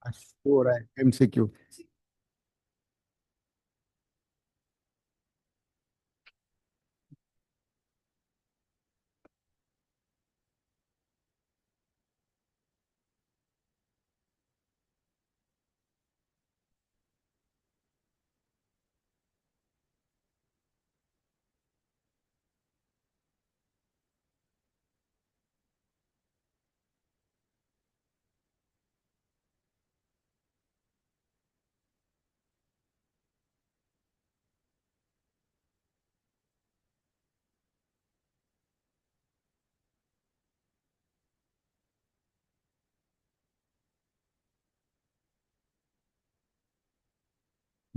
हो रहा है MCQ.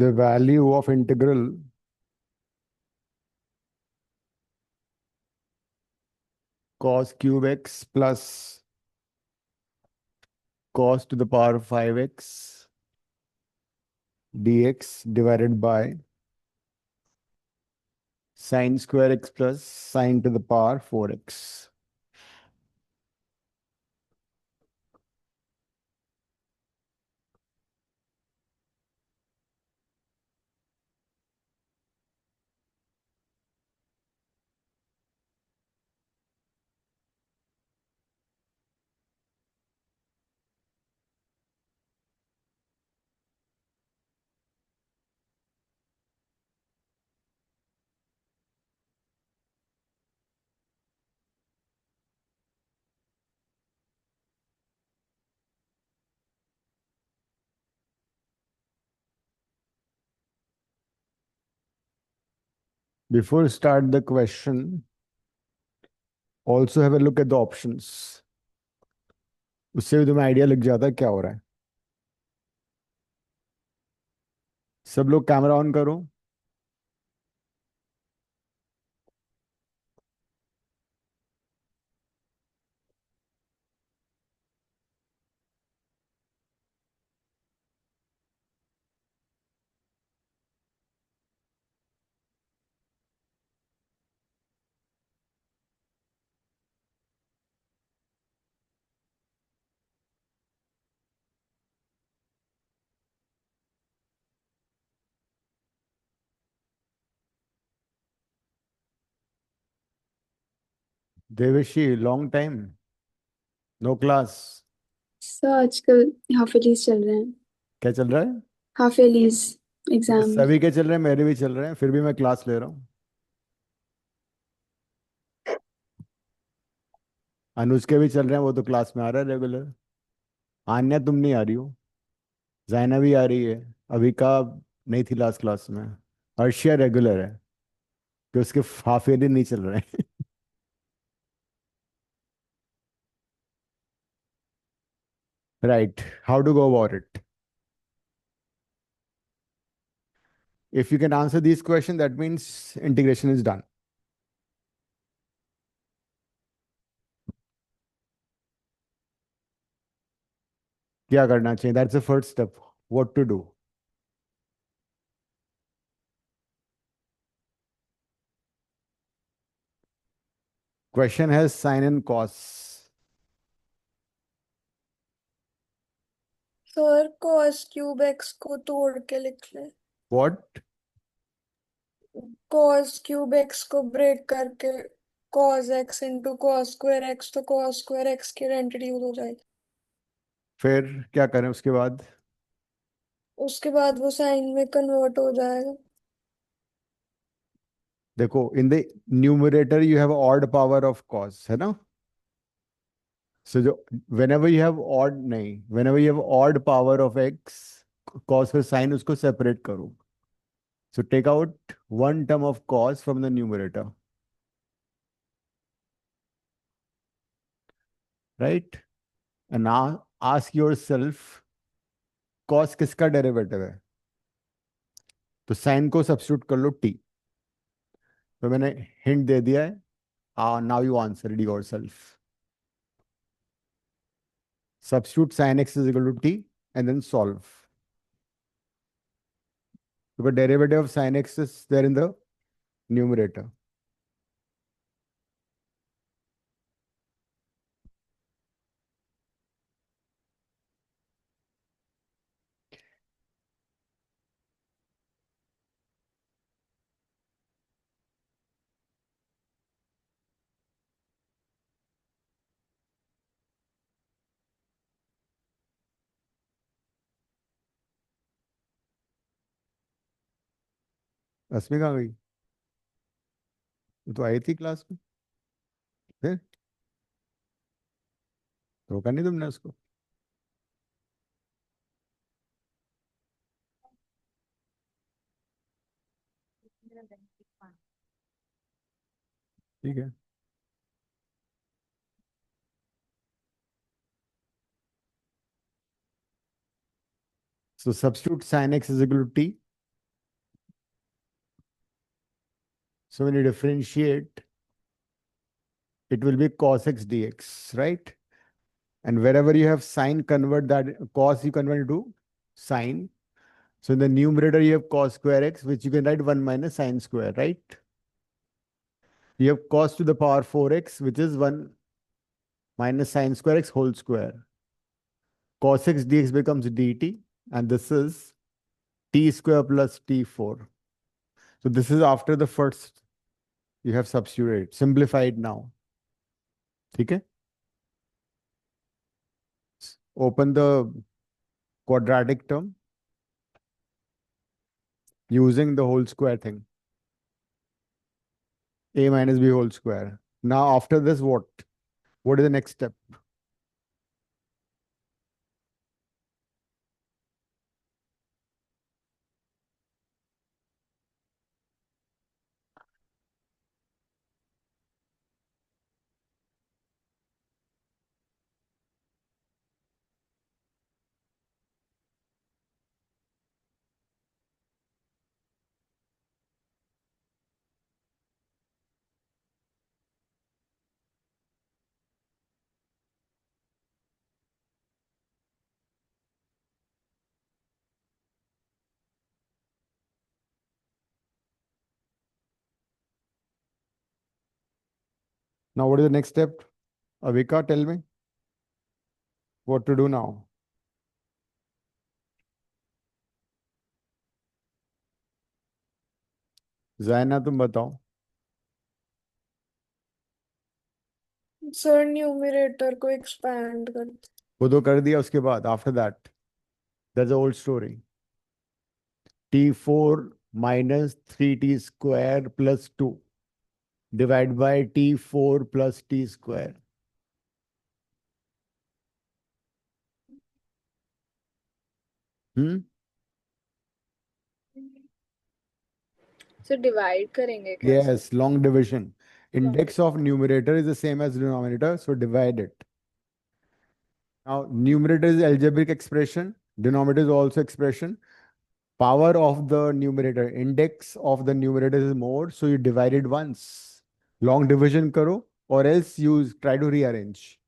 The value of integral cos cube x plus cos to the power 5x dx divided by sin square x plus sin to the power 4x. Before start the question, also have a look at the options. उससे भी तुम्हें idea लग जाता है क्या हो रहा है। सब लोग कैमरा ऑन करो। Deveshi long time no class. Sir आजकल हाफ एलीज चल रहे हैं। क्या चल रहा है? Half yearlies exam. सभी के चल रहे हैं, मेरे भी चल रहे हैं, फिर भी मैं क्लास ले रहा हूँ। अनुज के भी चल रहे हैं, वो तो क्लास में आ रहा है रेगुलर। आन्या तुम नहीं आ रही हो। जाइना भी आ रही है। अभी का नहीं थी लास्ट क्लास में। अर्शिया रेगुलर है कि उसके हाफ ईयरली नहीं चल रहे हैं। Right, how to go about it? If you can answer this question that means integration is done. क्या करना चाहिए? That's the first step. What to do? Question है sine and cos. Sir cos cube x को तोड़ के लिख ले। व्हाट? कॉस क्यूब एक्स को ब्रेक करके cos x into cos square x, तो कॉस स्क्वायर एक्स की आइडेंटिटी हो जाएगी। फिर क्या करें उसके बाद? उसके बाद वो साइन में कन्वर्ट हो जाएगा। देखो, in the numerator you have odd power of cos, है ना? सो जो whenever you have odd, नहीं, whenever you have odd power of x, cos का साइन उसको सेपरेट करो। So take out one term of cos from the numerator, right? And now ask yourself, cos किसका derivative है? तो sign को substitute कर लो t। तो मैंने हिंट दे दिया है। Now you answer it your self. Substitute sin x is equal to t and then solve, because derivative of sin x is there in the numerator. रश्मि कहाँ गई? वो तो आई थी क्लास में। फिर रोका नहीं तुमने उसको? ठीक है। So substitute sin x is equal to t. So when you differentiate, it will be cos x dx, right? And wherever you have sine, convert that cos, you convert into sine. So in the numerator, you have cos square x, which you can write 1 minus sine square, right? You have cos to the power 4x, which is 1 minus sine square x whole square. Cos x dx becomes dt, and this is t square plus t4. So this is after the first, you have substituted, simplified now. Okay? Open the quadratic term using the whole square thing. A minus b whole square. Now after this, what? What is the next step? Now what is the next step? Avika, tell me what to do now. Zaina, तुम बताओ। Sir numerator को expand कर। वो तो कर दिया, उसके बाद after that that's old story. t4 minus 3t square plus 2 divided by t4 plus t square. Hmm? Sir divide करेंगे क्या sir? Yes, long division. Long Index of numerator is the same as denominator, so divide it. Now, numerator is algebraic expression, denominator is also expression. Power of the numerator, index of the numerator is more, so you divide it once. Long division karo, or else you try to rearrange.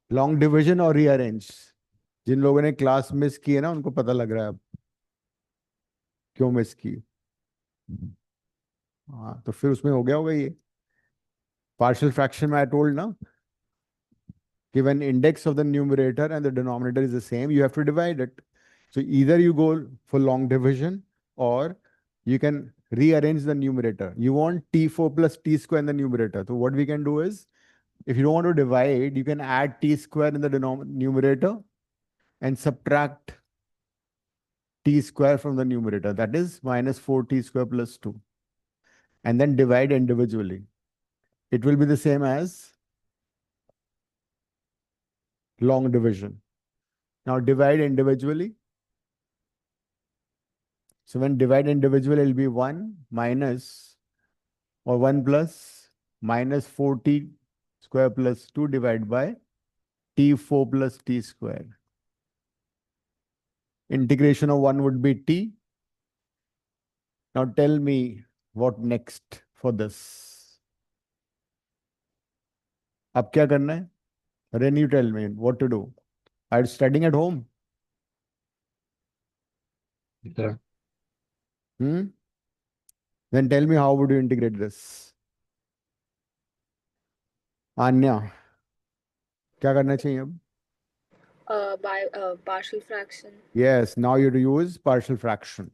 Long division or rearrange. जिन लोगों ने class miss की है ना, उनको पता लग रहा है अब क्यों मिस की। हाँ, तो फिर उसमें हो गया होगा ये पार्शियल फ्रैक्शन में आई टोल्ड ना कि when index of the numerator and the denominator is the same, you have to divide it. So either you go for long division or you can rearrange the numerator. You want t4 plus t square in the numerator. So what we can do is, if you don't want to divide, you can add t square in the numerator and subtract t square from the numerator. That is minus 4t square plus 2. And then divide individually. It will be the same as long division. Now divide individually. So when divide individually, it will be 1 minus or 1 plus minus 4t square plus 2 divided by t4 plus t square. Integration of 1 would be t. Now tell me what next for this. अब क्या करना है? Then you tell me what to do. Are you studying at home? Yeah. Hmm? Then tell me how would you integrate this? Anya, क्या करना चाहिए अब? By partial fraction. Yes, now you use partial fraction.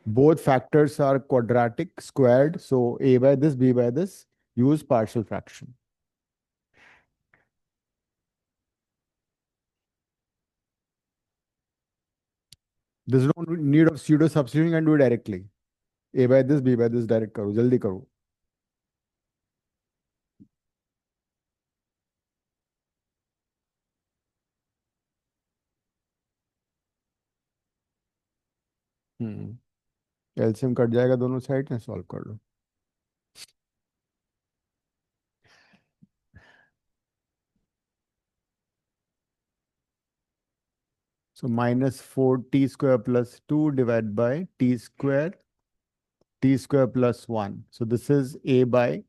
Both factors are quadratic, squared. So a by this, b by this. Use partial fraction. There's no need of pseudo substituting and do it directly. A by this b by this direct करो, जल्दी करो। LCM cut जाएगा दोनों side में, solve कर लो। So minus 4t square plus 2 divided by t square plus 1. So this is a by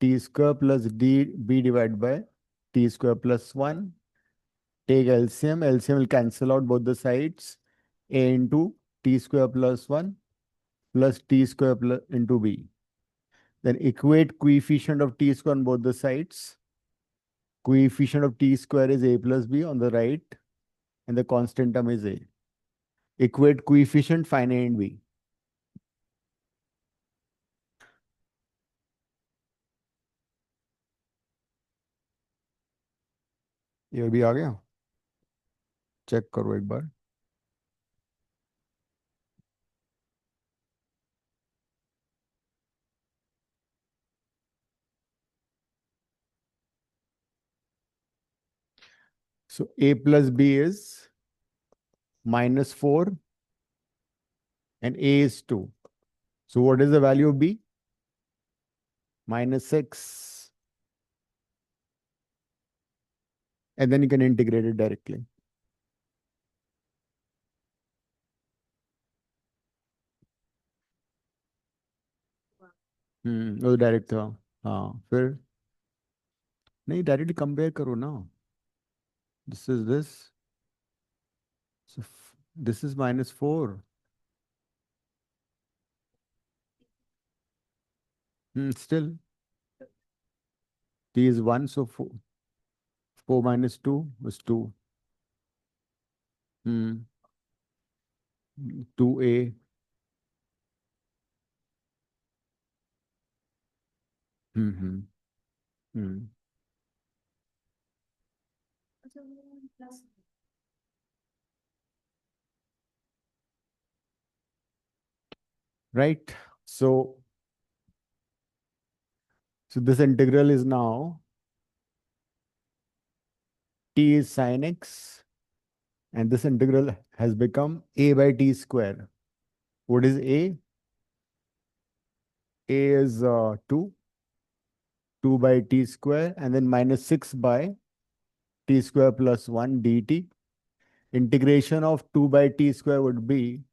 t square plus b divided by t square plus 1. Take LCM. LCM will cancel out both the sides. A into t square plus 1 plus t square plus into b. Then equate coefficient of t square on both the sides. Coefficient of t square is a plus b on the right, and the constant term is a. Equate coefficient, find a and b. ये भी आ गया, check करो एक बार। So a plus b is -4 and a is 2. So what is the value of b? -6. And then you can integrate it directly. वो direct था। हाँ फिर नहीं, डायरेक्टली कंपेयर करो ना। This is this, this is -4। Still t is 1, so 4 minus 2 is 2। 2a। Hmm hmm right, so this integral is now t is sin x, and this integral has become a by t square. What is a? A is 2 by t square, and then -6 by t square plus 1 dt. Integration of 2 by t square would be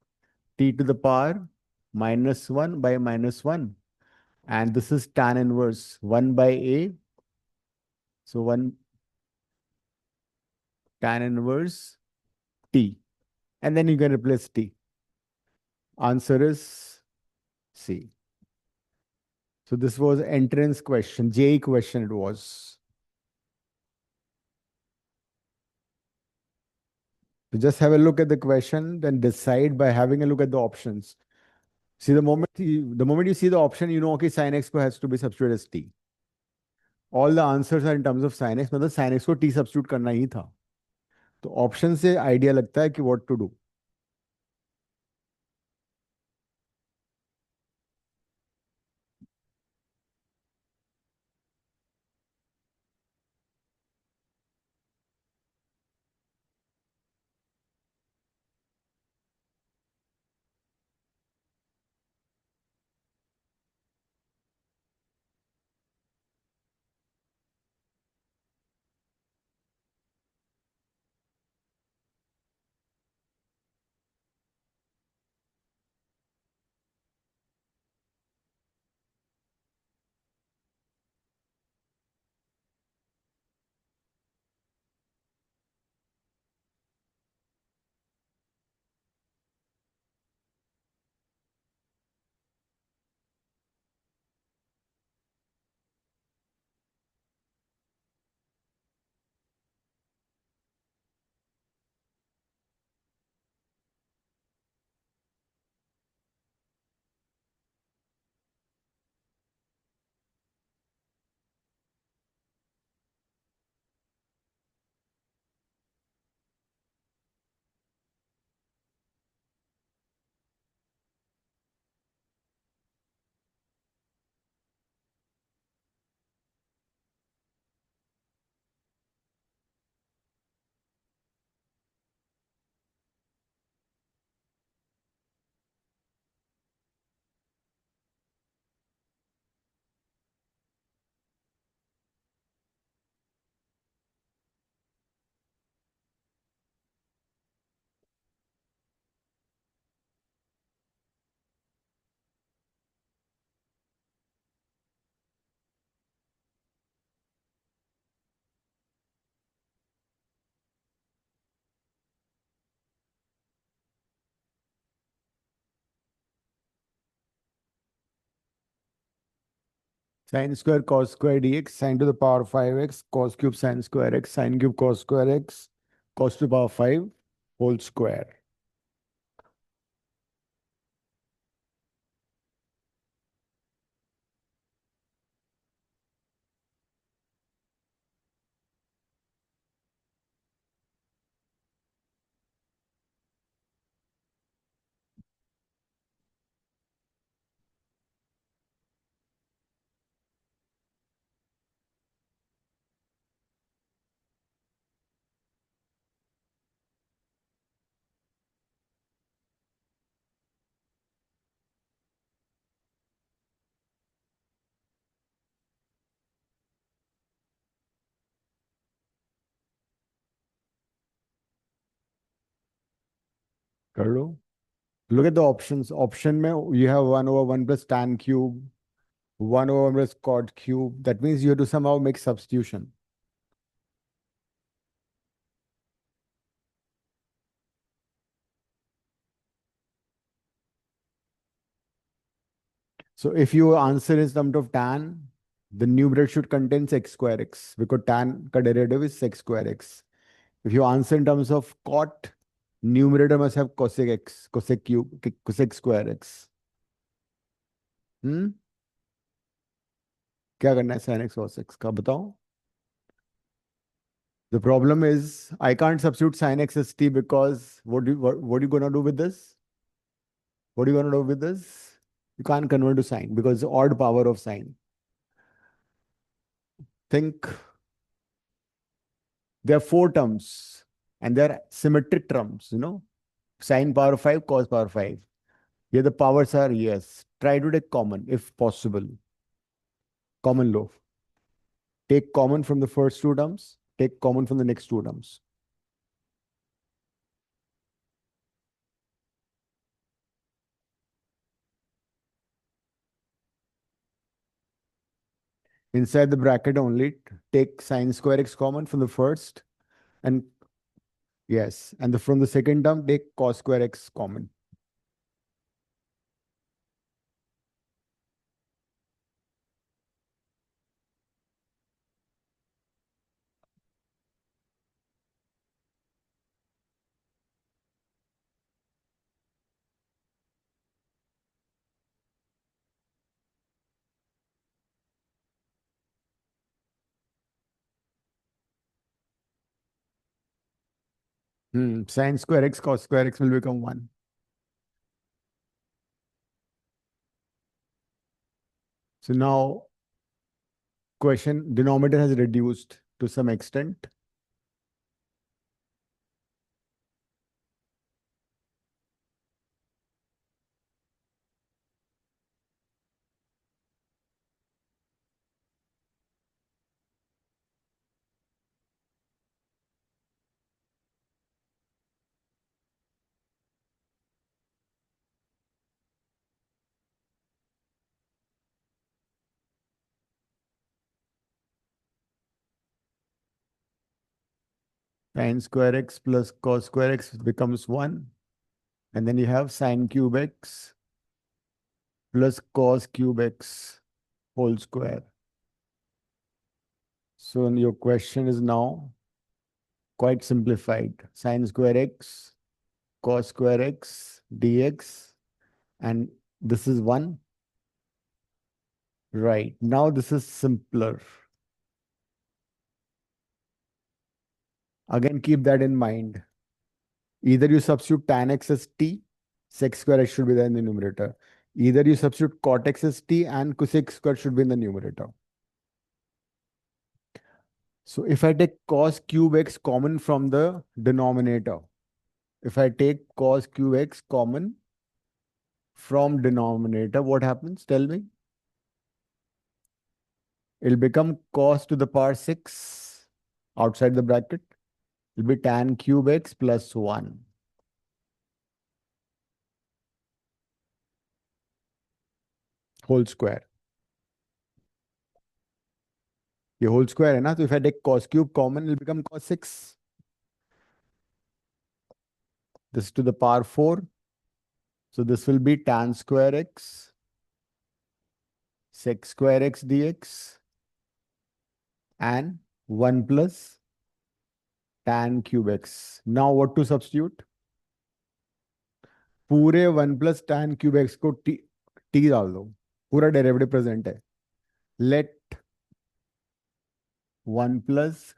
t to the power -1 by -1. And this is tan inverse 1 by a. So 1 tan inverse t. And then you can replace t. Answer is C. So this was entrance question, JEE question it was. So just have a look at the question, then decide by having a look at the options. See, the moment you see the option, you know, okay, sin x has to be substituted as t. All the answers are in terms of sin x, मतलब sin x को t substitute करना ही था। तो option से idea लगता है कि what to do. Sin square cos square dx, sin to the power 5x, cos cube sin square x, sin cube cos square x, cos to the power 5 whole square. कर लो. Look at the options. Option में you have 1 over 1 plus tan cube, 1 over 1 plus cot cube. That means you have to somehow make substitution. So if you answer in terms of tan, the numerator should contain sec square x because tan का derivative is sec square x. If you answer in terms of cot, numerator must have cosec x, cosec cube, cosec square x. हम्म क्या करना है sin x cos x का बताओ. The problem is I can't substitute sin x as t because what are you gonna do with this? What are you gonna do with this? You can't convert to sine because the odd power of sine. Think there are four terms and they're symmetric terms, sine power 5, cos power 5. Here the powers are, yes. Try to take common if possible. Common law. Take common from the first two terms, take common from the next two terms. Inside the bracket only, take sine square x common from the first, and yes, and from the second term, take cos square x common. Sine square x, cos square x will become 1. So now, question denominator has reduced to some extent. Sine square x plus cos square x becomes 1. And then you have sine cube x plus cos cube x whole square. So your question is now quite simplified. Sine square x, cos square x dx, and this is 1. Right. Now this is simpler. Again, keep that in mind. Either you substitute tan x as t, sec square x should be there in the numerator. Either you substitute cot x as t and cosec square should be in the numerator. So if I take cos cube x common from the denominator, if I take cos cube x common from denominator, what happens? Tell me. It'll become cos to the power 6 outside the bracket. It'll be tan cube x plus 1 whole square. ये whole square है ना, तो if I take cos cube common, it'll become cos 6. This to the power 4. So this will be tan square x sec square x dx and 1 plus tan cube x. Now what to substitute? पूरे 1 plus tan cube x को t डाल दो, पूरा derivative present है. Let 1 plus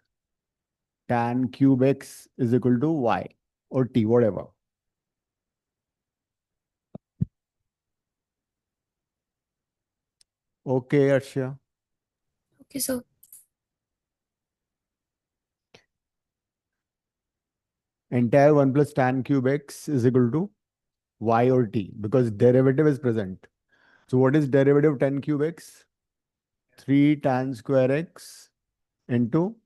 tan cube x is equal to y or t, whatever. Okay, Arshia. Okay, sir. Entire 1 plus tan cube x is equal to y or t because derivative is present. So what is derivative of tan cube x? 3 tan square x into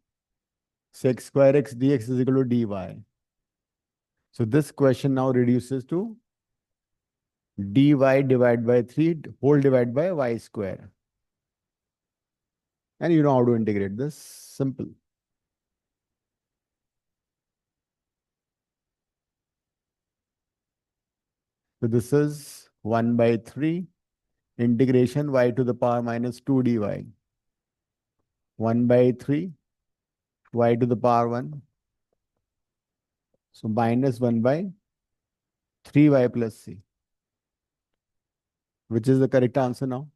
sec square x dx is equal to dy. So this question now reduces to dy divided by 3 whole divided by y square. And you know how to integrate this. Simple. So this is 1 by 3 integration y to the power minus 2 dy. 1 by 3 y to the power 1. So minus 1 by 3y plus c. Which is the correct answer now?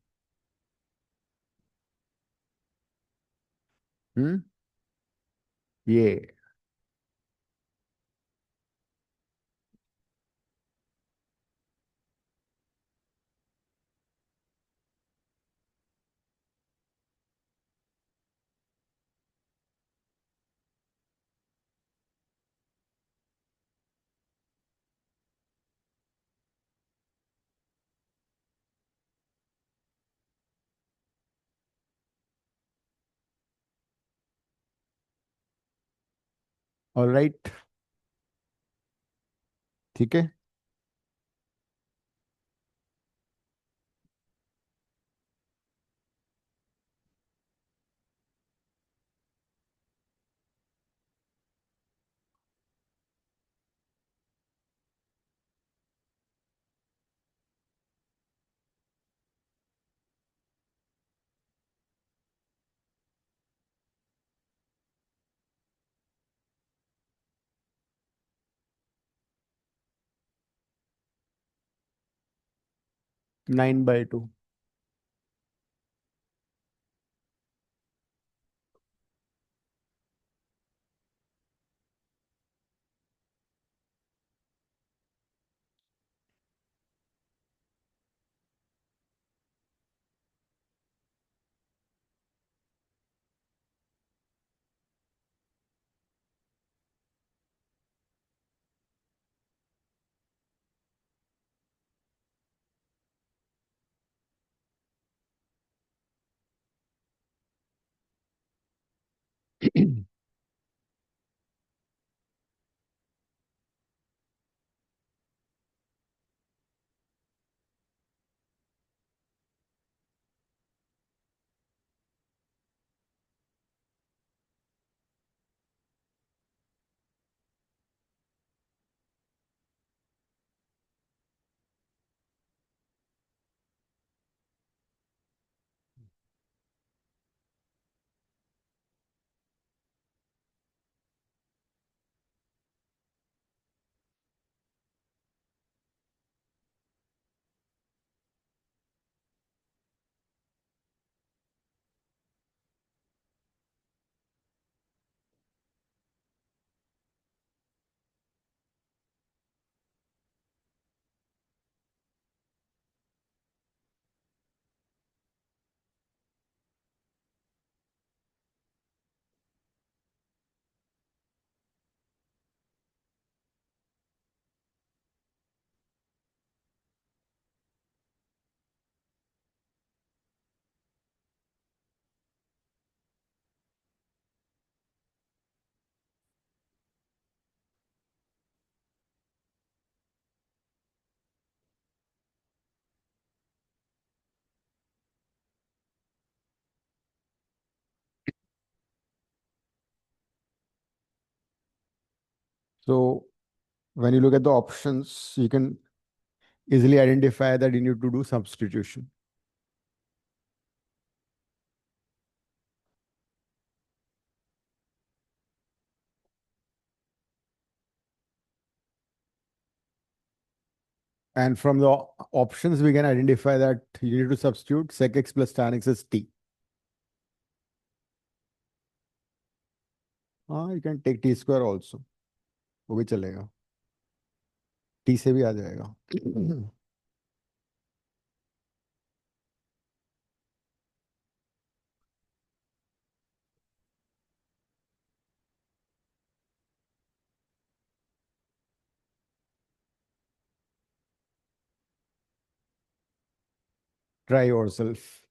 Yeah. All right. ठीक है. Nine by two. So when you look at the options, you can easily identify that you need to do substitution. And from the options, we can identify that you need to substitute sec x plus tan x as t. हाँ, you can take t square also. वो भी चलेगा. t से भी आ जाएगा. Try yourself.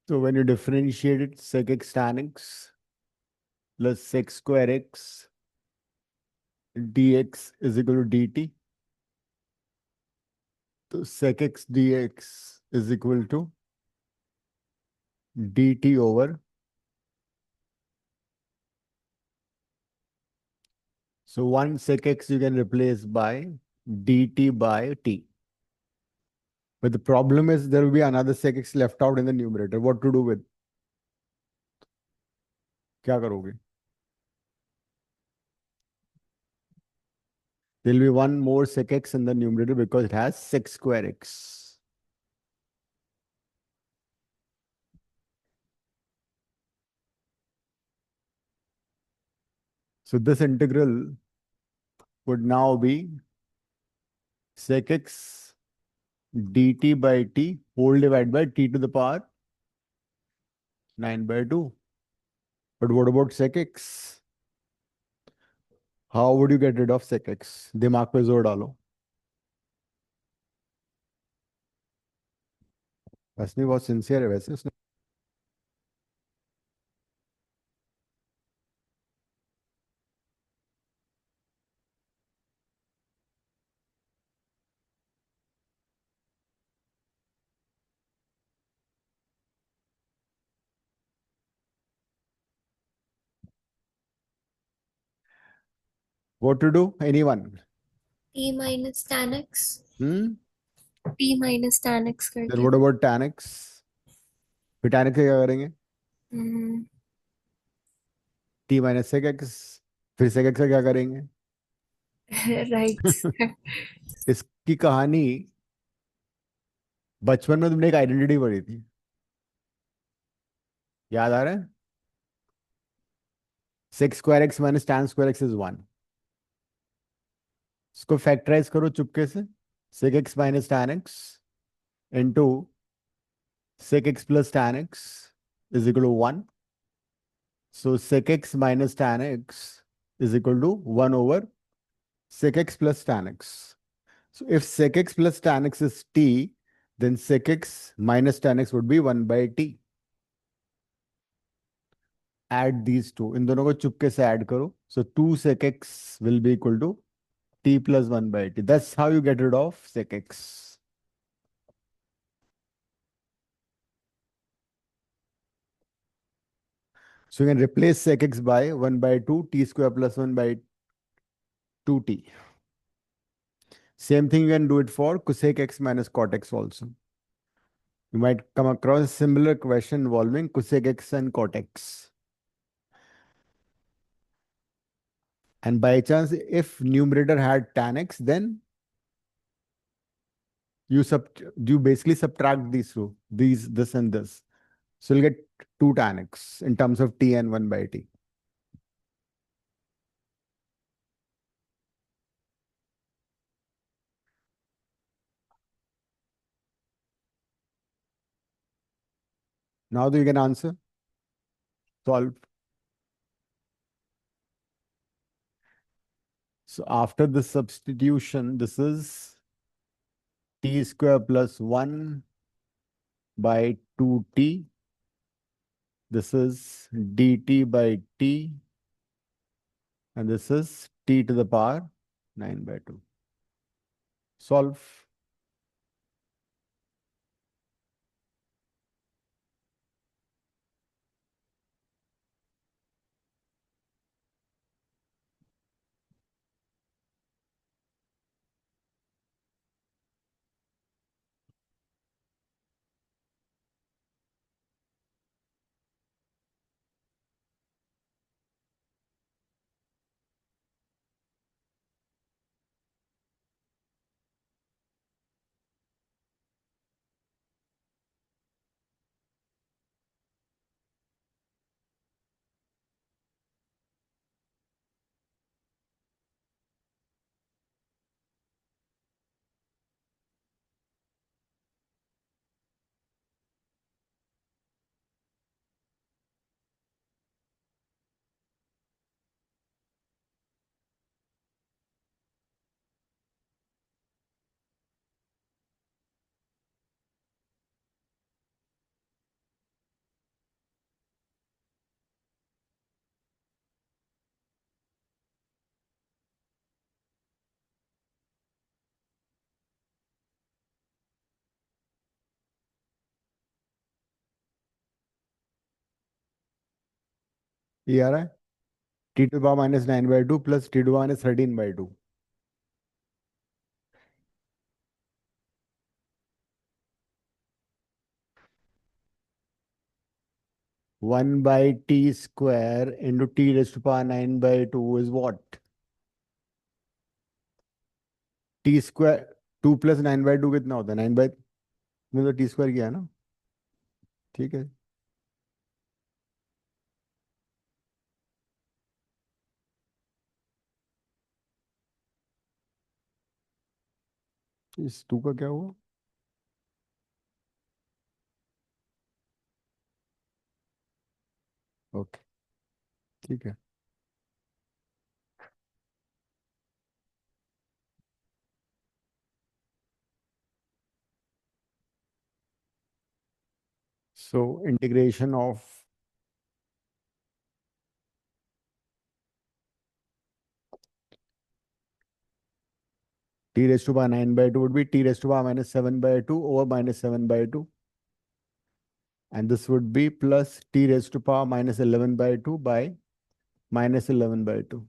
So when you differentiate it, sec x tan x plus sec square x dx is equal to dt. So sec x dx is equal to dt over. So 1 sec x you can replace by dt by t. But the problem is there will be another sec x left out in the numerator. What to do with? क्या करोगे? There will be one more sec x in the numerator because it has sec square x. So this integral would now be sec x dt by t whole divided by t to the power 9 by 2. But what about sec x? How would you get rid of sec x? दिमाग पे जोर डालो. रश्मि बहुत sincere है वैसे उसने. What to do? Anyone? P minus tan x. Hmm? P minus tan x Then करके. what about tan x? फिर tan x का क्या करेंगे? हम्म, t minus sec x. फिर sec x का क्या करेंगे? right. इसकी कहानी बचपन में तुमने एक आइडेंटिटी पढ़ी थी. याद आ रहा है? sec square x minus tan square x is 1. इसको फैक्टराइज करो चुपके से. sec x minus tan x into sec x plus tan x is equal to 1. So sec x minus tan x is equal to 1 over sec x plus tan x. So if sec x plus tan x is t, then sec x minus tan x would be 1 by t. Add these two. इन दोनों को चुपके से add करो. So 2 sec x will be equal to t plus 1 by t. That's how you get rid of sec x. So you can replace sec x by 1 by 2 t square plus 1 by 2t. Same thing you can do it for cosec x minus cot x also. You might come across a similar question involving cosec x and cot x. And by chance, if numerator had tan x, then you basically subtract these two, this and this. So you'll get 2 tan x in terms of t and 1 by t. Now that you can answer, solve. So after the substitution, this is t square plus 1 by 2t. This is dt by t. And this is t to the power 9 by 2. Solve. ये आ रहा है t to the power minus 9 by 2 plus t to the power minus 13 by 2. 1 by t square into t raised to power 9 by 2 is what? T square 2 plus 9 by 2 कितना होता है? 9 by में तो t square किया है ना? ठीक है. इस 2 का क्या हुआ? ओके, ठीक है. So integration of t raised to power 9 by 2 would be t raised to power minus 7 by 2 over minus 7 by 2. And this would be plus t raised to power minus 11 by 2 by minus 11 by 2.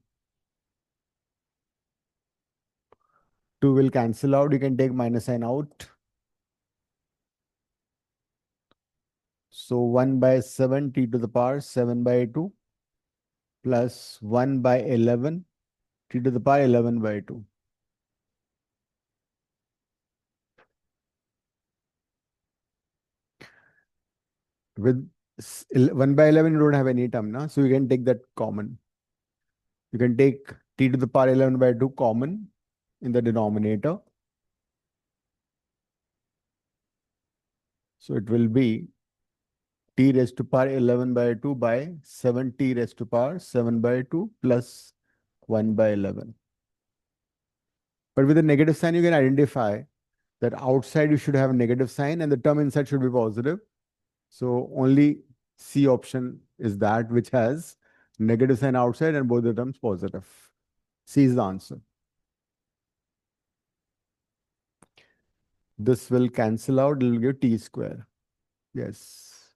2 will cancel out. You can take minus sign out. So 1 by 7 t to the power 7 by 2 plus 1 by 11 t to the power 11 by 2. With 1 by 11, you don't have any term now, so you can take that common. You can take t to the power 11 by 2 common in the denominator. So it will be t raised to power 11 by 2 by 7t raised to power 7 by 2 plus 1 by 11. But with a negative sign, you can identify that outside you should have a negative sign and the term inside should be positive. So only C option is that which has negative sign outside and both the terms positive. C is the answer. This will cancel out, it will give t square. Yes.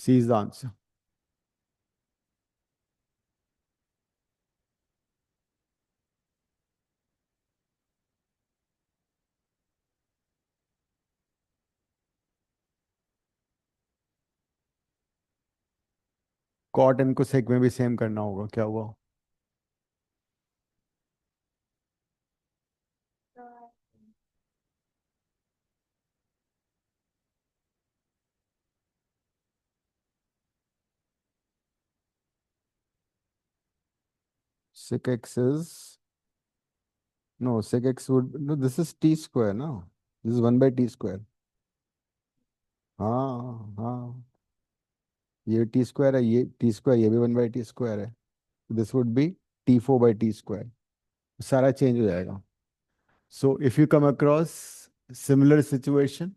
C is the answer. Cot and cosec में भी same करना होगा, क्या हुआ? Sec x is, no, sec x would, no, this is t square, no? This is 1 by t square. हाँ हाँ, ये t square है, ये t square, ये भी 1 by t square है. This would be t4 by t square. सारा change हो जाएगा. So if you come across similar situation,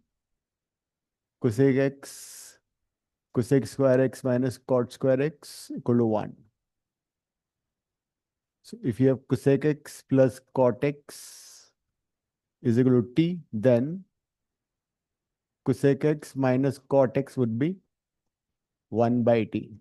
cosec x, cosec square x minus cot square x equal to 1. So if you have cosec x plus cot x is equal to t, then cosec x minus cot x would be 1 by t.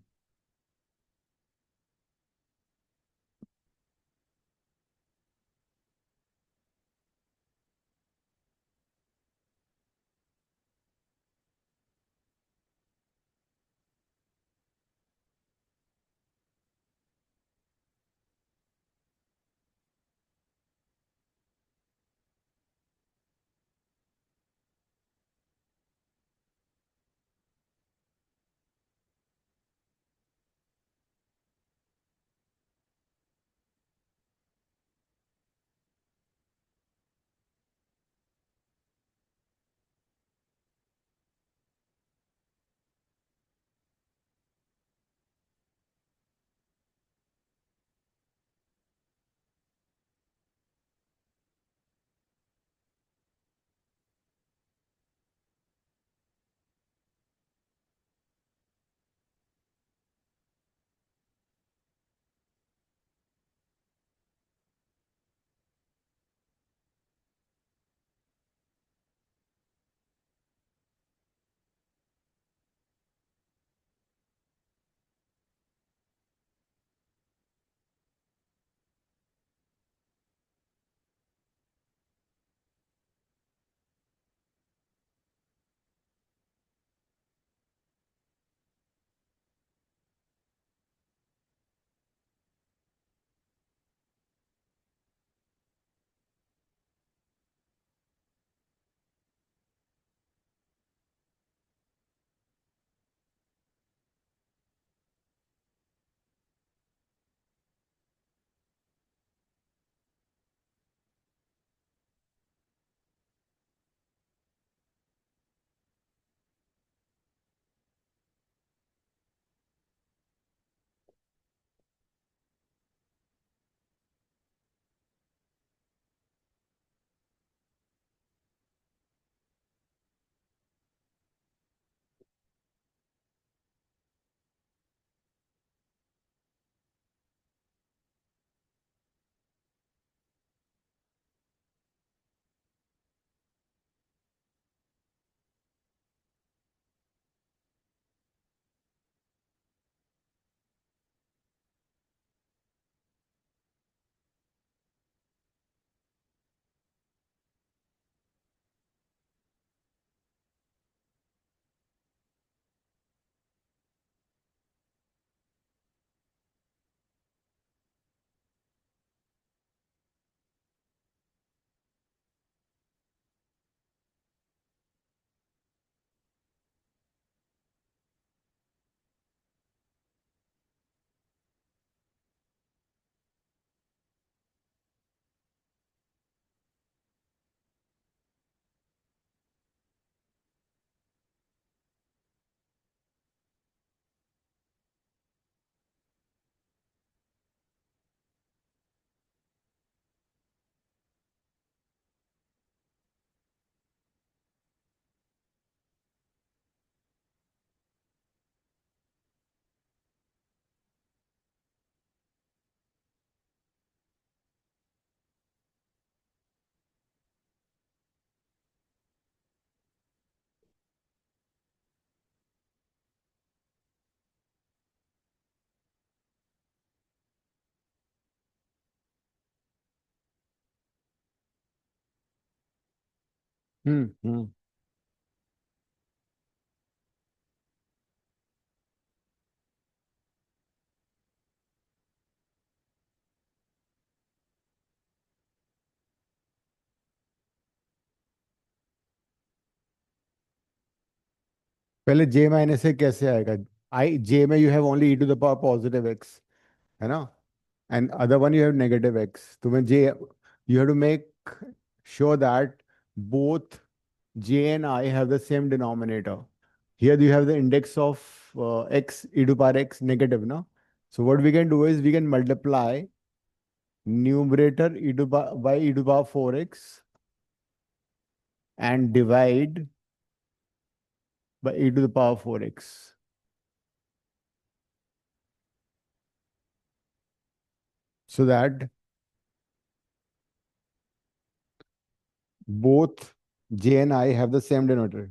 हम्म। पहले जे minus से कैसे आएगा? I J में you have only e to the power positive x, है ना? And other one you have negative x. तो मैं J you have to make sure that both j and I have the same denominator. Here you have the index of x e to power x negative, no? So what we can do is we can multiply numerator e to power by e to power 4x and divide by e to the power 4x. So that both j and I have the same denominator.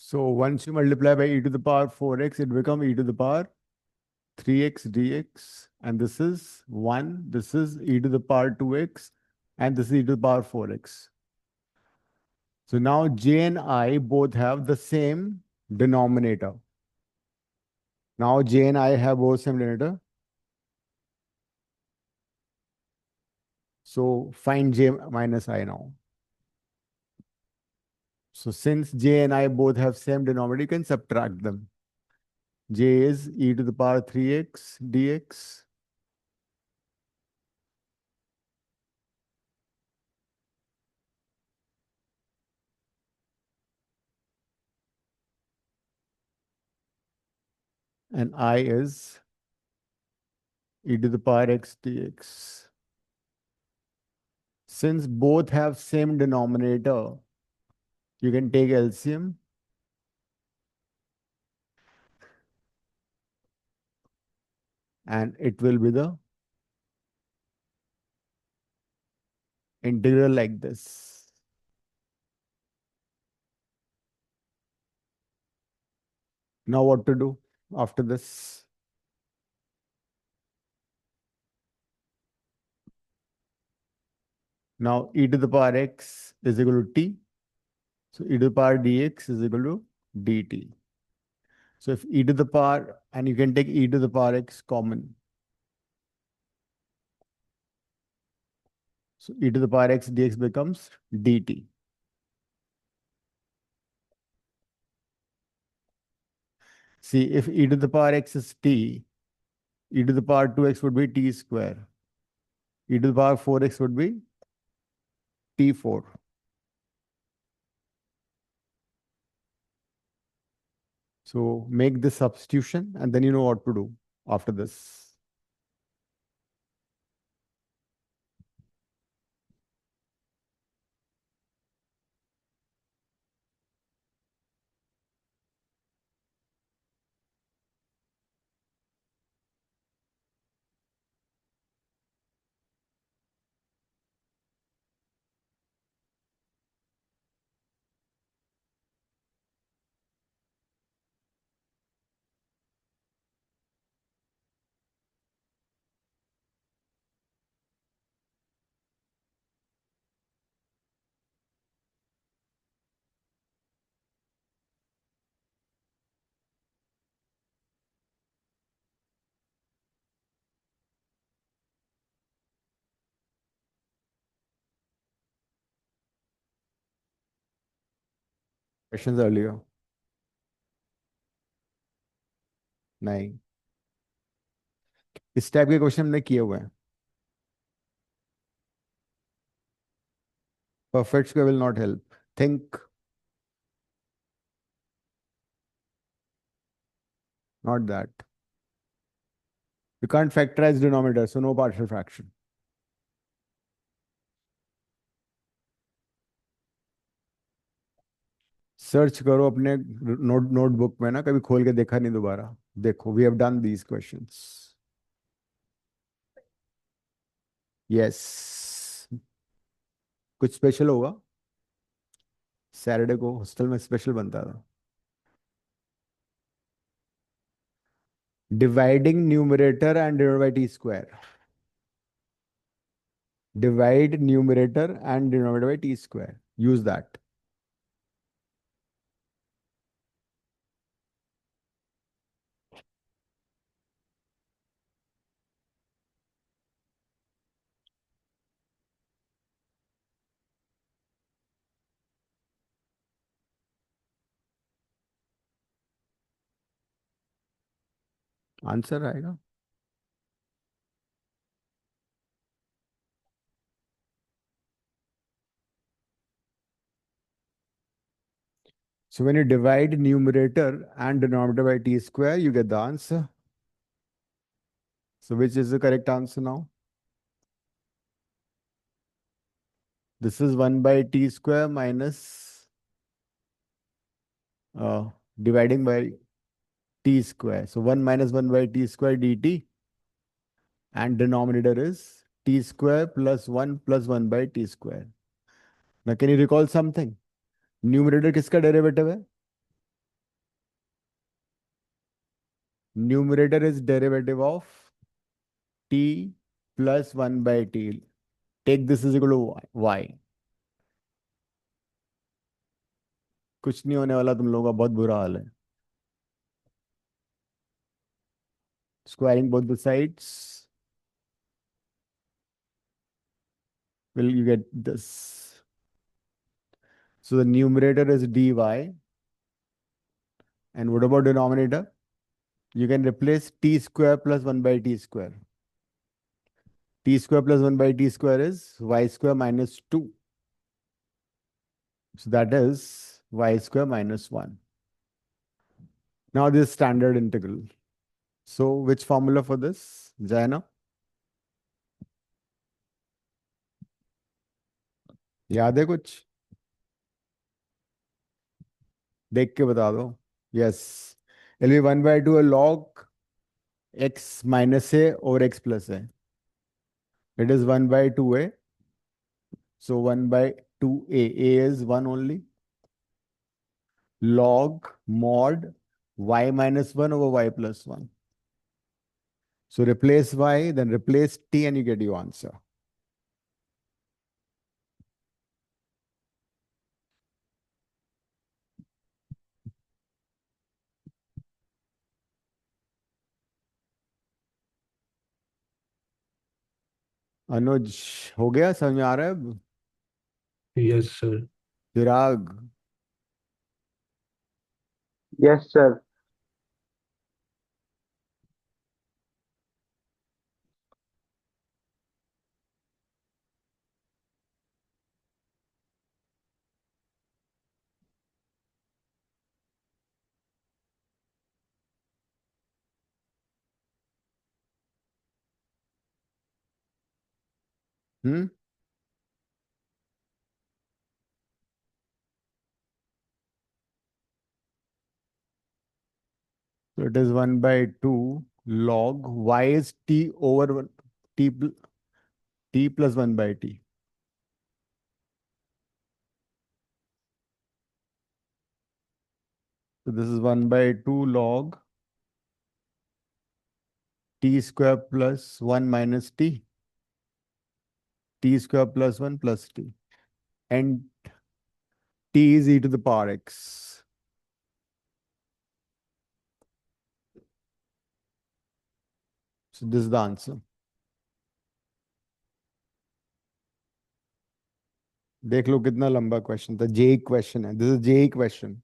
So once you multiply by e to the power 4x, it becomes e to the power 3x dx. And this is 1. This is e to the power 2x. And this is e to the power 4x. So now j and I both have the same denominator. Now j and I have both same denominator. So find j minus I now. So since j and I both have same denominator, you can subtract them. J is e to the power 3x dx. And I is e to the power x dx. Since both have same denominator, you can take LCM. And it will be the integral like this. Now what to do after this? Now e to the power x is equal to t. So e to the power dx is equal to dt. So if e to the power, and you can take e to the power x common. So e to the power x dx becomes dt. See, if e to the power x is t, e to the power 2x would be t square. E to the power 4x would be t4. So make this substitution and then you know what to do after this. Questions earlier? नहीं, इस type के question हमने किए हुए हैं. Perfect square will not help. Think, not that. You can't factorize denominator, so no partial fraction. Search करो अपने notebook में ना, कभी खोल के देखा नहीं दोबारा। देखो, we have done these questions. Yes. कुछ स्पेशल होगा, सैटरडे को हॉस्टल में स्पेशल बनता था। Dividing numerator and divide by t square. Divide numerator and denominator by t square, use that. Answer आएगा। So when you divide numerator and denominator by t square, you get the answer. So which is the correct answer now? This is 1 by t square minus dividing by t square. So 1 minus 1 by t square dt, and denominator is t square plus 1 by t square. Now can you recall something? Numerator किसका derivative है? Numerator is derivative of t plus 1 by t. Take this is equal to y. कुछ नहीं होने वाला, तुम लोगों का बहुत बुरा हाल है। Squaring both the sides, will you get this? So the numerator is dy, and what about denominator? You can replace t square plus 1 by t square. T square plus 1 by t square is y square minus 2. So that is y square minus 1. Now this is standard integral. So which formula for this, Jayana? याद है कुछ? देख के बता दो। Yes. It'll be 1 by 2 log x minus a over x plus a. It is 1 by 2a. So 1 by 2a. A is 1 only. Log mod y minus 1 over y plus 1. So replace y, then replace t, and you get your answer. अनुज, हो गया? समझ में आ रहा है अब? Yes sir. Chirag, yes sir. hmm? So it is 1 by 2 log y is t over 1, t, t plus 1 by t. So this is 1 by 2 log t square plus 1 minus t, t square plus 1 plus t. And t is e to the power x. So this is the answer. देख लो कितना लंबा question था। JEE question है, this is JEE question.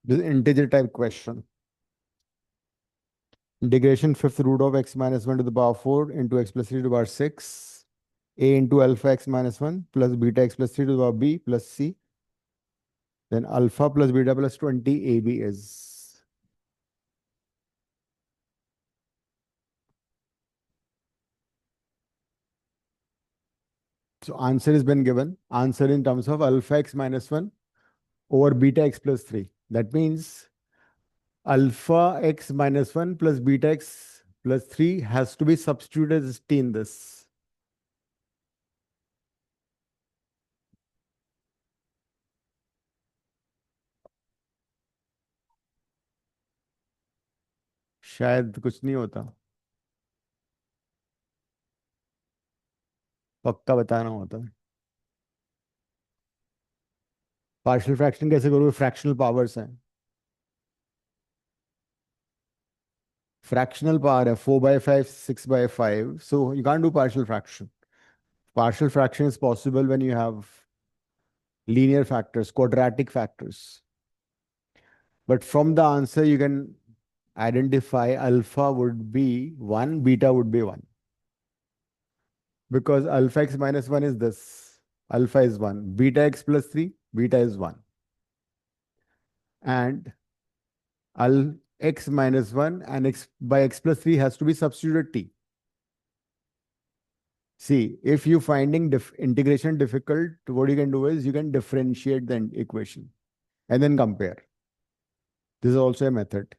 This is integer type question. Integration fifth root of x minus 1 to the power 4 into x plus 3 to the power 6. A into alpha x minus 1 plus beta x plus 3 to the power b plus c. Then alpha plus beta plus 20 AB is. So answer has been given. Answer in terms of alpha x minus 1 over beta x plus 3. That means alpha x minus 1 plus beta x plus 3 has to be substituted as t in this. शायद कुछ नहीं होता, पक्का बताना होता है। Partial fraction कैसे करोगे? फ्रैक्शनल पावर्स हैं, fractional power है 4/5 6/5, so you can't do partial fraction. Partial fraction is possible when you have linear factors, quadratic factors. But from the answer you can identify alpha would be 1, beta would be 1, because alpha x minus 1 is this, alpha is 1, beta x plus 3, beta is 1, and al x minus 1 and x by x plus 3 has to be substituted t. See, if you're finding integration difficult, what you can do is you can differentiate the equation and then compare. This is also a method.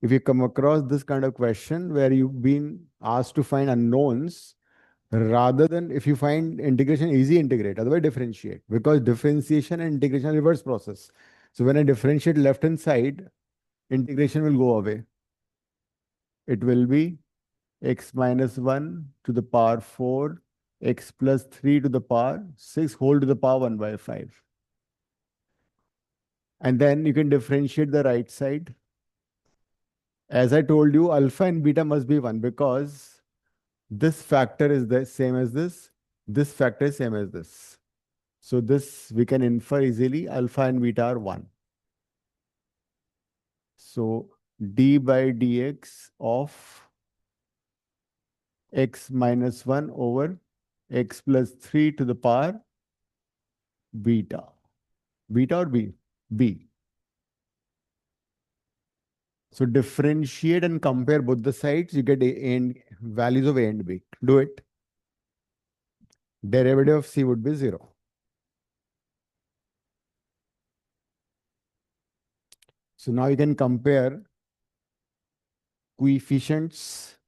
If you come across this kind of question where you've been asked to find unknowns, rather than if you find integration, easy integrate, otherwise differentiate, because differentiation and integration are reverse process. So when I differentiate left hand side, integration will go away. It will be x minus 1 to the power 4, x plus 3 to the power 6 whole to the power 1/5. And then you can differentiate the right side. As I told you, alpha and beta must be 1, because this factor is the same as this factor is same as this. So this we can infer easily, alpha and beta are 1. So d by dx of x minus 1 over x plus 3 to the power beta. Beta or b? B. So differentiate and compare both the sides. You get a and values of a and b. Do it. Derivative of c would be 0. So now you can compare coefficients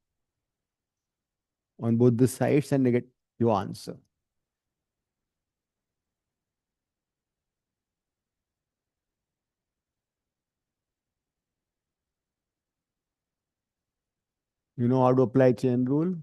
on both the sides and get your answer. You know how to apply chain rule?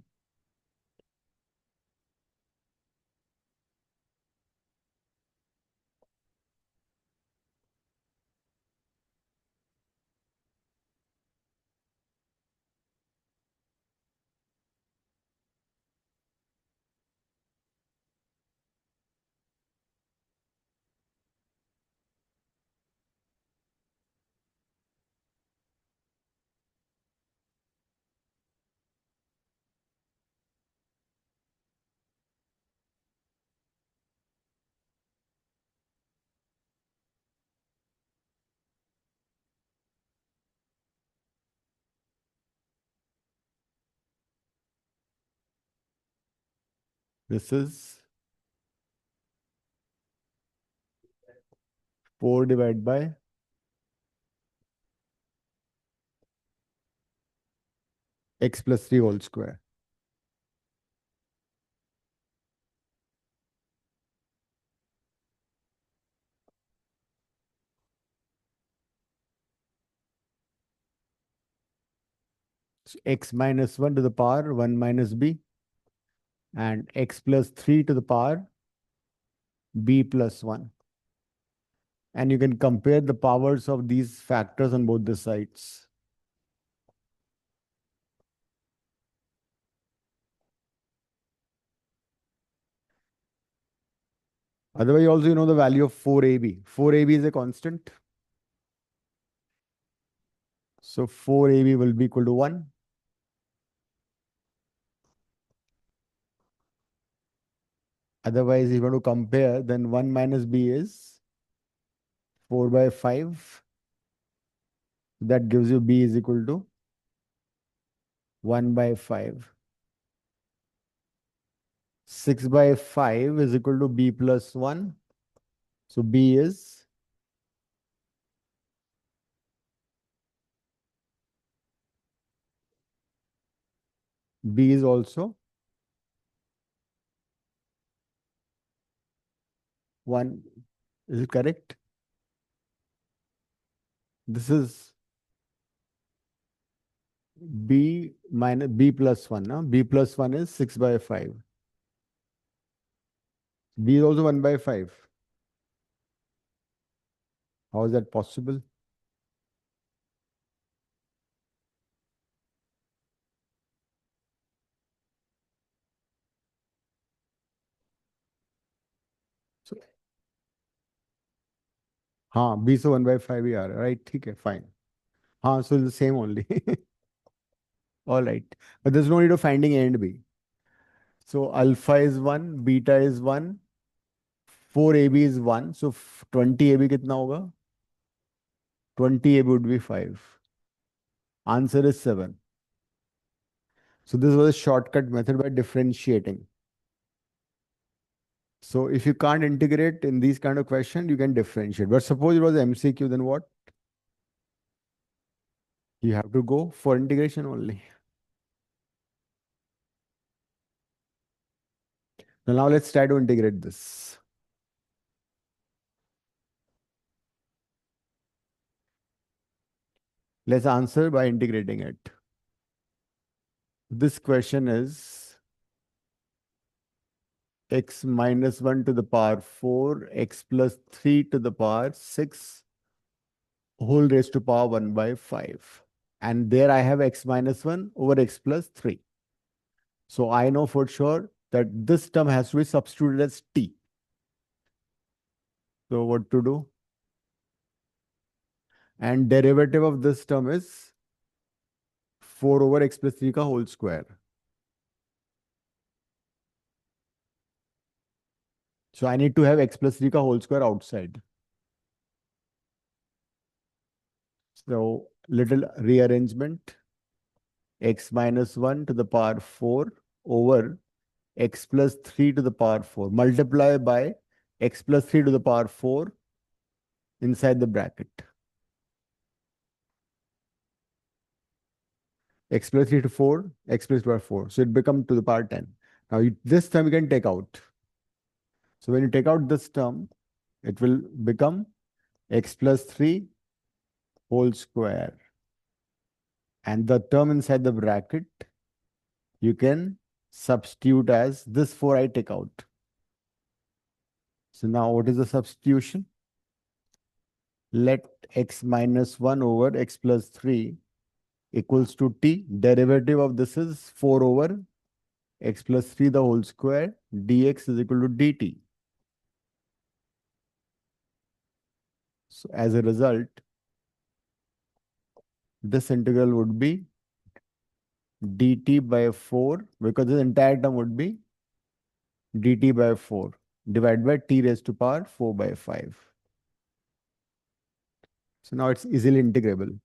This is 4 divided by x plus 3 whole square. So x minus 1 to the power 1 minus b, and x plus 3 to the power b plus 1. And you can compare the powers of these factors on both the sides. Otherwise, also you know the value of 4ab. 4ab is a constant. So 4ab will be equal to 1. Otherwise, if you want to compare, then 1 minus b is 4 by 5. That gives you b is equal to 1 by 5. 6 by 5 is equal to b plus 1. So b is also 1. Is it correct? This is b minus b plus 1. No? B plus 1 is 6 by 5. B is also 1 by 5. How is that possible? So, हाँ, B से 1 by 5 ही आ रहा है, right? ठीक है, fine. हाँ, so the same only. All right. But there's no need of finding A and B. So alpha is 1, beta is 1, 4ab is 1. So 20ab कितना होगा? 20ab would be 5. Answer is 7. So this was a shortcut method by differentiating. So if you can't integrate in these kind of questions, you can differentiate. But suppose it was MCQ, then what? You have to go for integration only. So now let's try to integrate this. Let's answer by integrating it. This question is x minus 1 to the power 4, x plus 3 to the power 6, whole raised to power 1 by 5. And there I have x minus 1 over x plus 3. So I know for sure that this term has to be substituted as t. So what to do? And derivative of this term is 4 over x plus 3 ka whole square. So I need to have x plus 3 ka whole square outside. So little rearrangement. X minus 1 to the power 4 over x plus 3 to the power 4. Multiply by x plus 3 to the power 4 inside the bracket. X plus 3 to 4, x plus 2 to 4. So it becomes to the power 10. Now this term you can take out. So when you take out this term, it will become x plus 3 whole square. And the term inside the bracket, you can substitute as this 4 I take out. So now what is the substitution? Let x minus 1 over x plus 3 equals to t. Derivative of this is 4 over x plus 3 the whole square. Dx is equal to dt. So as a result, this integral would be dt by 4, because this entire term would be dt by 4 divided by t raised to power 4 by 5. So now it's easily integrable.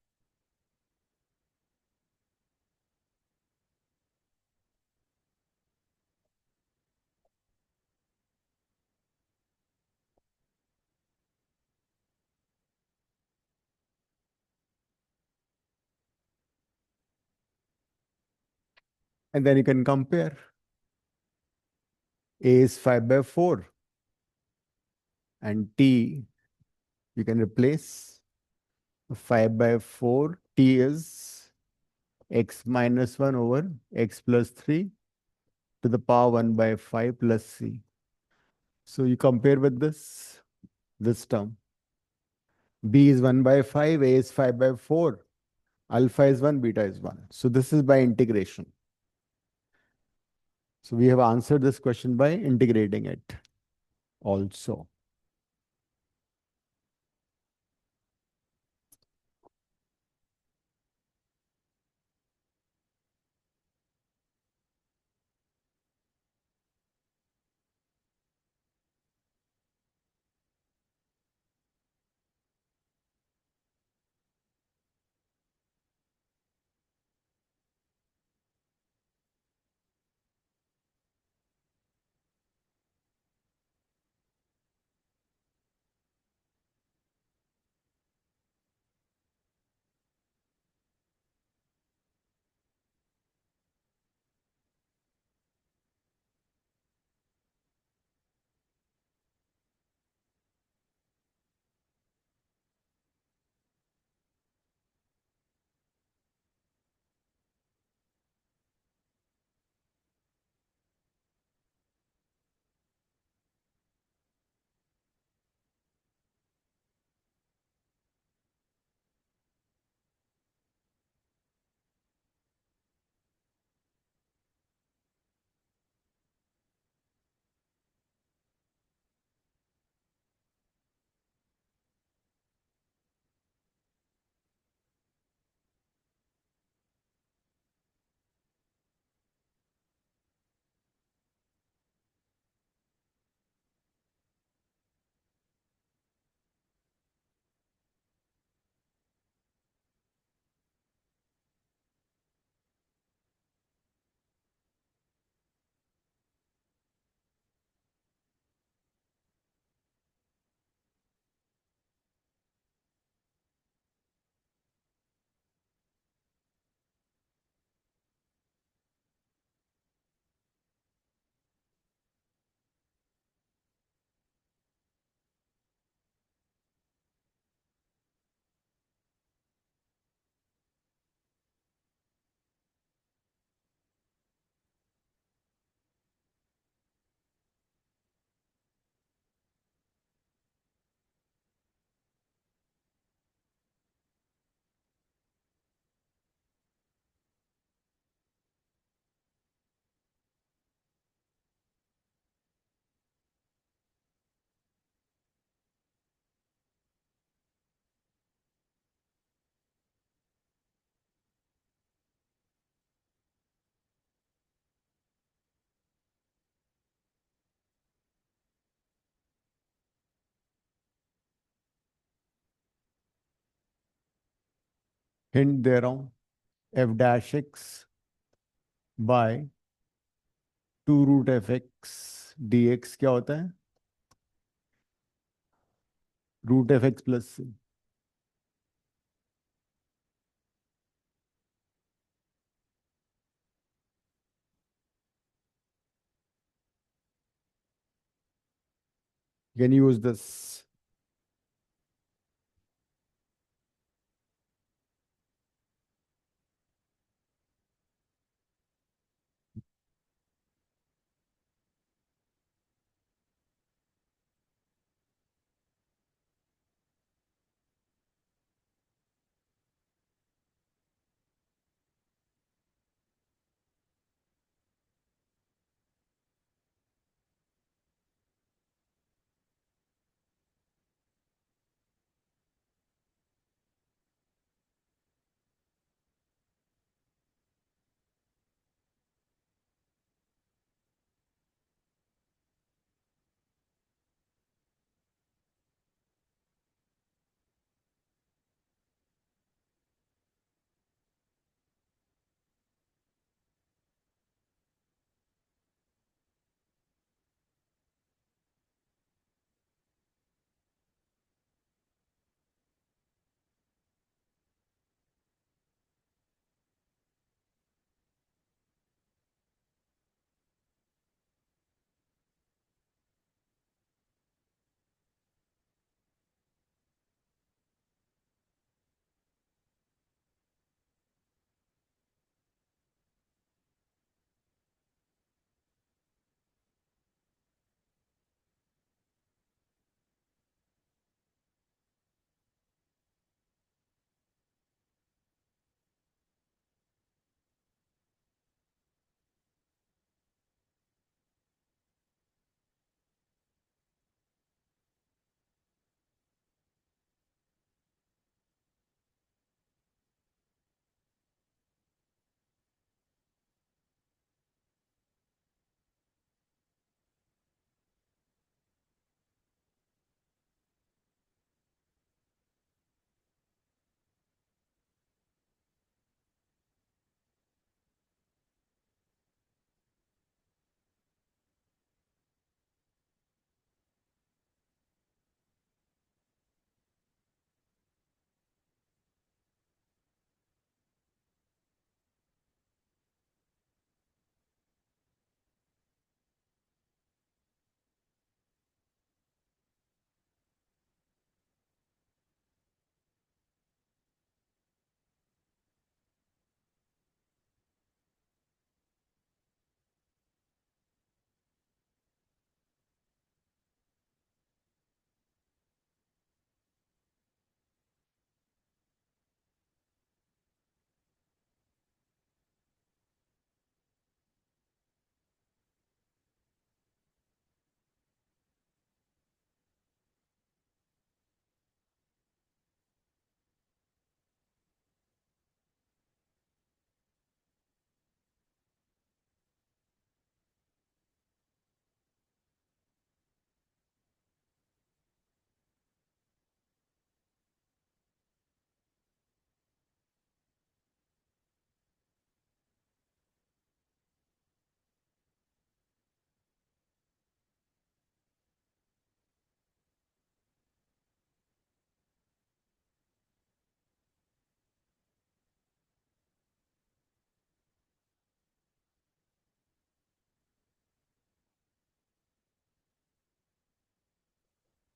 And then you can compare. A is 5 by 4 and t you can replace 5 by 4. T is x minus 1 over x plus 3 to the power 1 by 5 plus c. So you compare with this term. B is 1 by 5, A is 5 by 4, alpha is 1, beta is 1. So this is by integration. So we have answered this question by integrating it also. Hint दे रहा हूँ, f dash x by 2 root f x dx क्या होता है? Root f x plus c. Can you use this?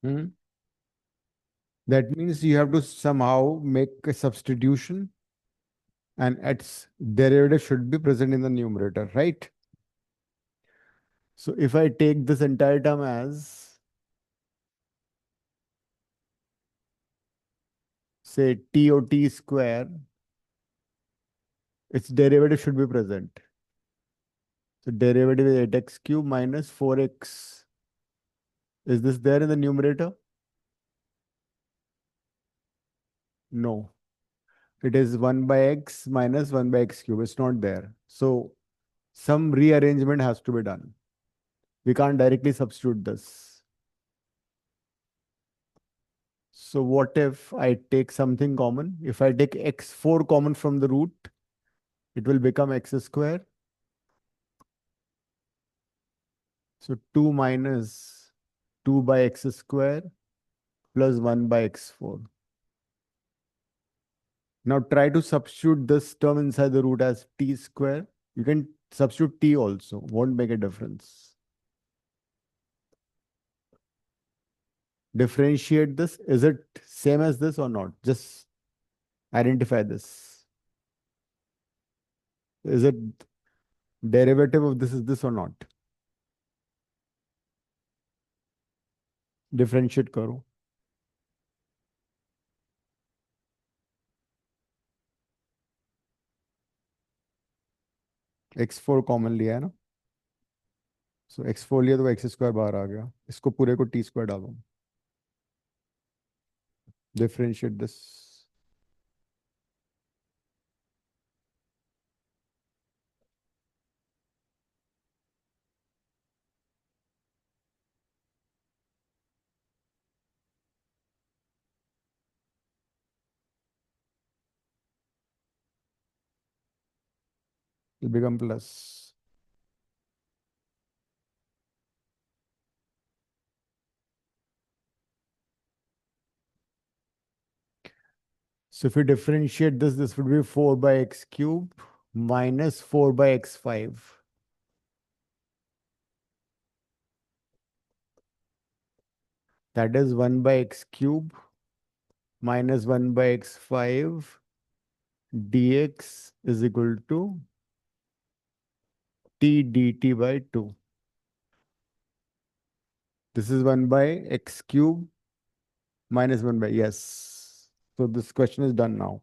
Hmm? That means you have to somehow make a substitution and its derivative should be present in the numerator, right? So if I take this entire term as, say, t or t square, its derivative should be present. So derivative is 8x cube minus 4x. Is this there in the numerator? No. It is 1 by x minus 1 by x cube. It's not there. So some rearrangement has to be done. We can't directly substitute this. So what if I take something common? If I take x4 common from the root, it will become x square. So 2 minus 2 by x square plus 1 by x4. Now try to substitute this term inside the root as t square. You can substitute t also, won't make a difference. Differentiate this. Is it same as this or not? Just identify this. Is it derivative of this is this or not? Differentiate करो. x4 common लिया है ना. सो x4 लिया तो x square बाहर आ गया. इसको पूरे को t स्क्वायर डालो. Differentiate this. It become plus. So if you differentiate this, this would be 4 by x cube minus 4 by x5. That is 1 by x cube minus 1 by x5 dx is equal to t dt by 2. This is 1 by x cube minus 1 by, yes. So this question is done now.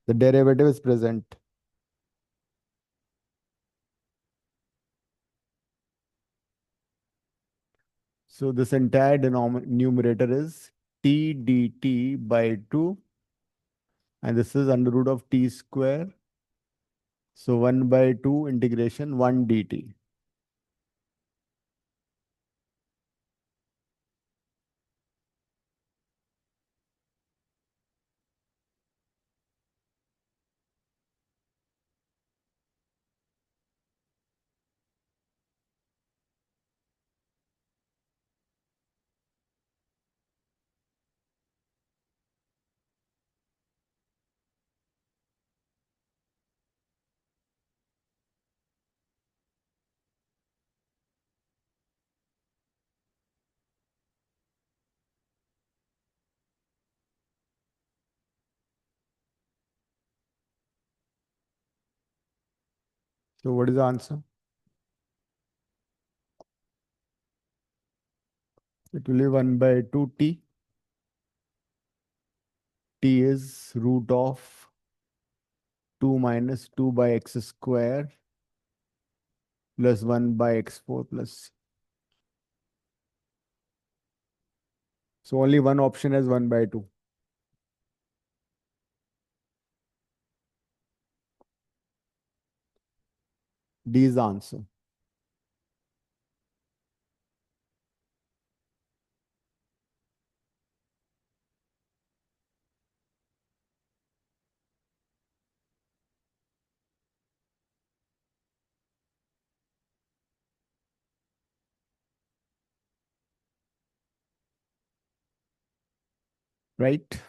The derivative is present. So this entire numerator is t dt by 2. And this is under root of t square. So 1 by 2 integration 1 dt. So what is the answer? It will be 1 by 2t. T is root of 2 minus 2 by x square plus 1 by x4 plus. So only one option is 1 by 2. D is the answer. Right?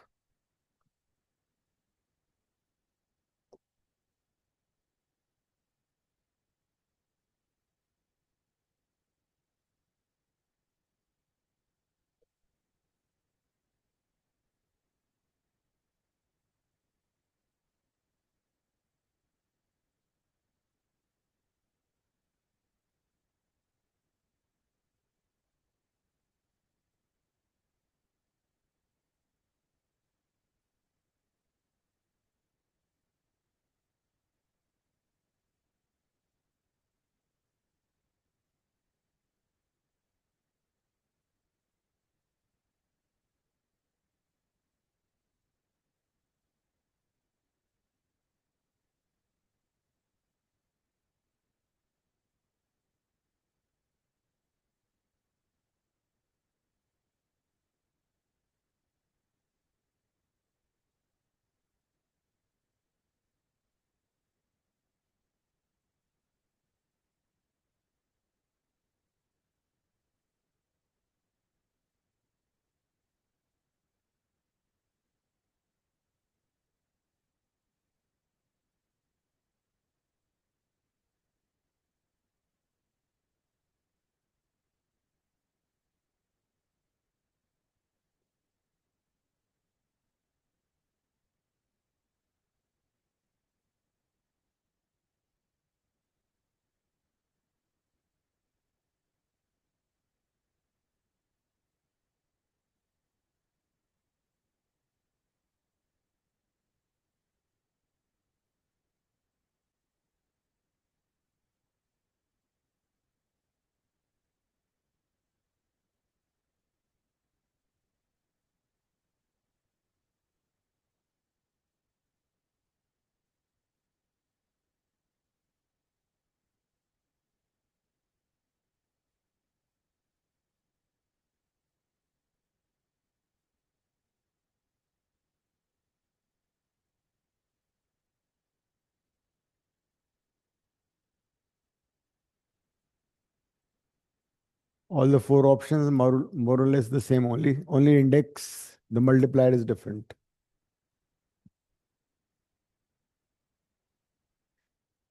All the four options more or less the same. Only index, the multiplier is different.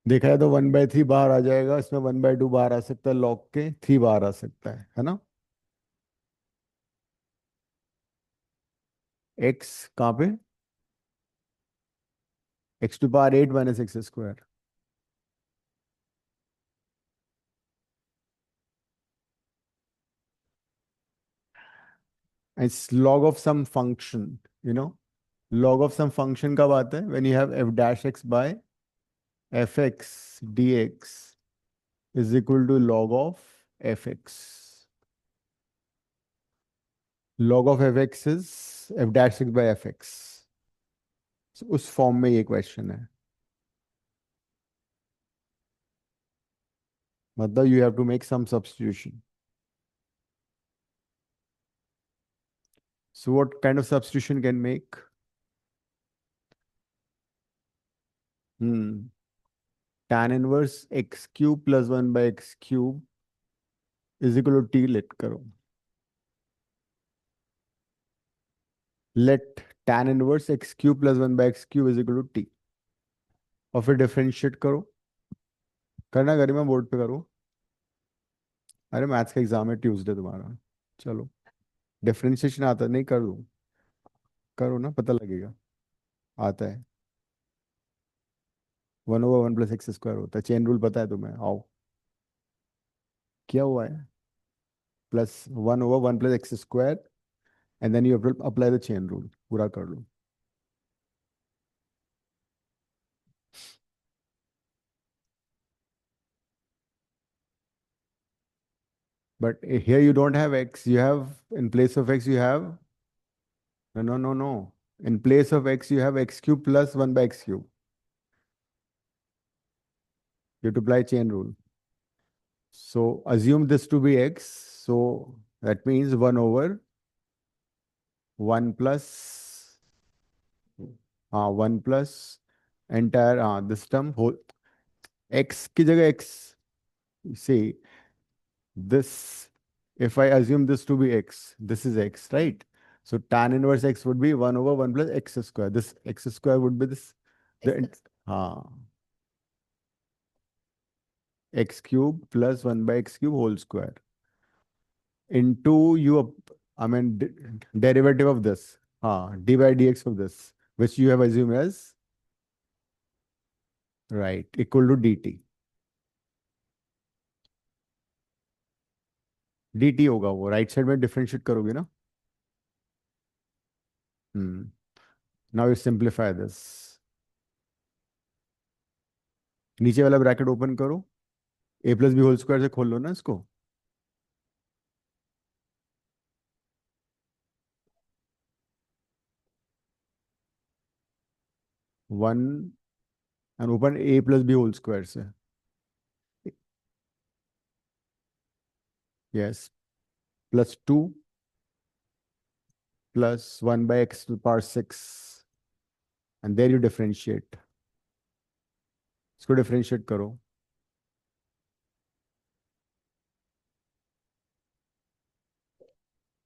देखा है तो 1/3 बाहर आ जाएगा, इसमें 1/2 बाहर आ सकता है, log के 3 बाहर आ सकता है ना? x कहाँ पे? x⁸ 8 - x². It's log of some function, log of some function कब आता है? When you have f' by fx dx is equal to log of fx. Log of fx is f' by fx. So, उस form में ये question है. मतलब you have to make some substitution. So what kind of substitution can make? Tan inverse x cube plus 1 by x cube is equal to t. Let करो. Let tan inverse x cube plus 1 by x cube is equal to t. और फिर differentiate करो. करना गरिमा board पे करो. अरे maths का exam है ट्यूसडे तुम्हारा. चलो डिफरेंशिएशन आता नहीं, कर दो. करो ना, पता लगेगा. आता है. 1/1 + x² होता है. चेन रूल पता है तुम्हें? आओ. क्या हुआ है? +1/1 + x². And then you have to apply the chain rule. पूरा कर लो. But here you don't have x. You have, in place of x, you have, no. In place of x, you have x cube plus 1 by x cube. You have to apply chain rule. So assume this to be x. So that means 1/1 plus, 1 plus entire, this term whole, x की जगह x. See, this, if I assume this to be x, this is x, right? So tan inverse x would be 1/1 plus x². This x² would be this, the x cube plus 1 by x cube whole square into derivative of this, d by dx of this, which you have assumed as, right, equal to dt. dt होगा वो, right side में differentiate करोगे ना. Now you simplify this. नीचे वाला bracket open करो. a + b whole square से खोल लो ना इसको. One and open a + b whole square से. Yes. +2 plus 1 by x⁶. And there you differentiate. इसको डिफरेंशिएट करो.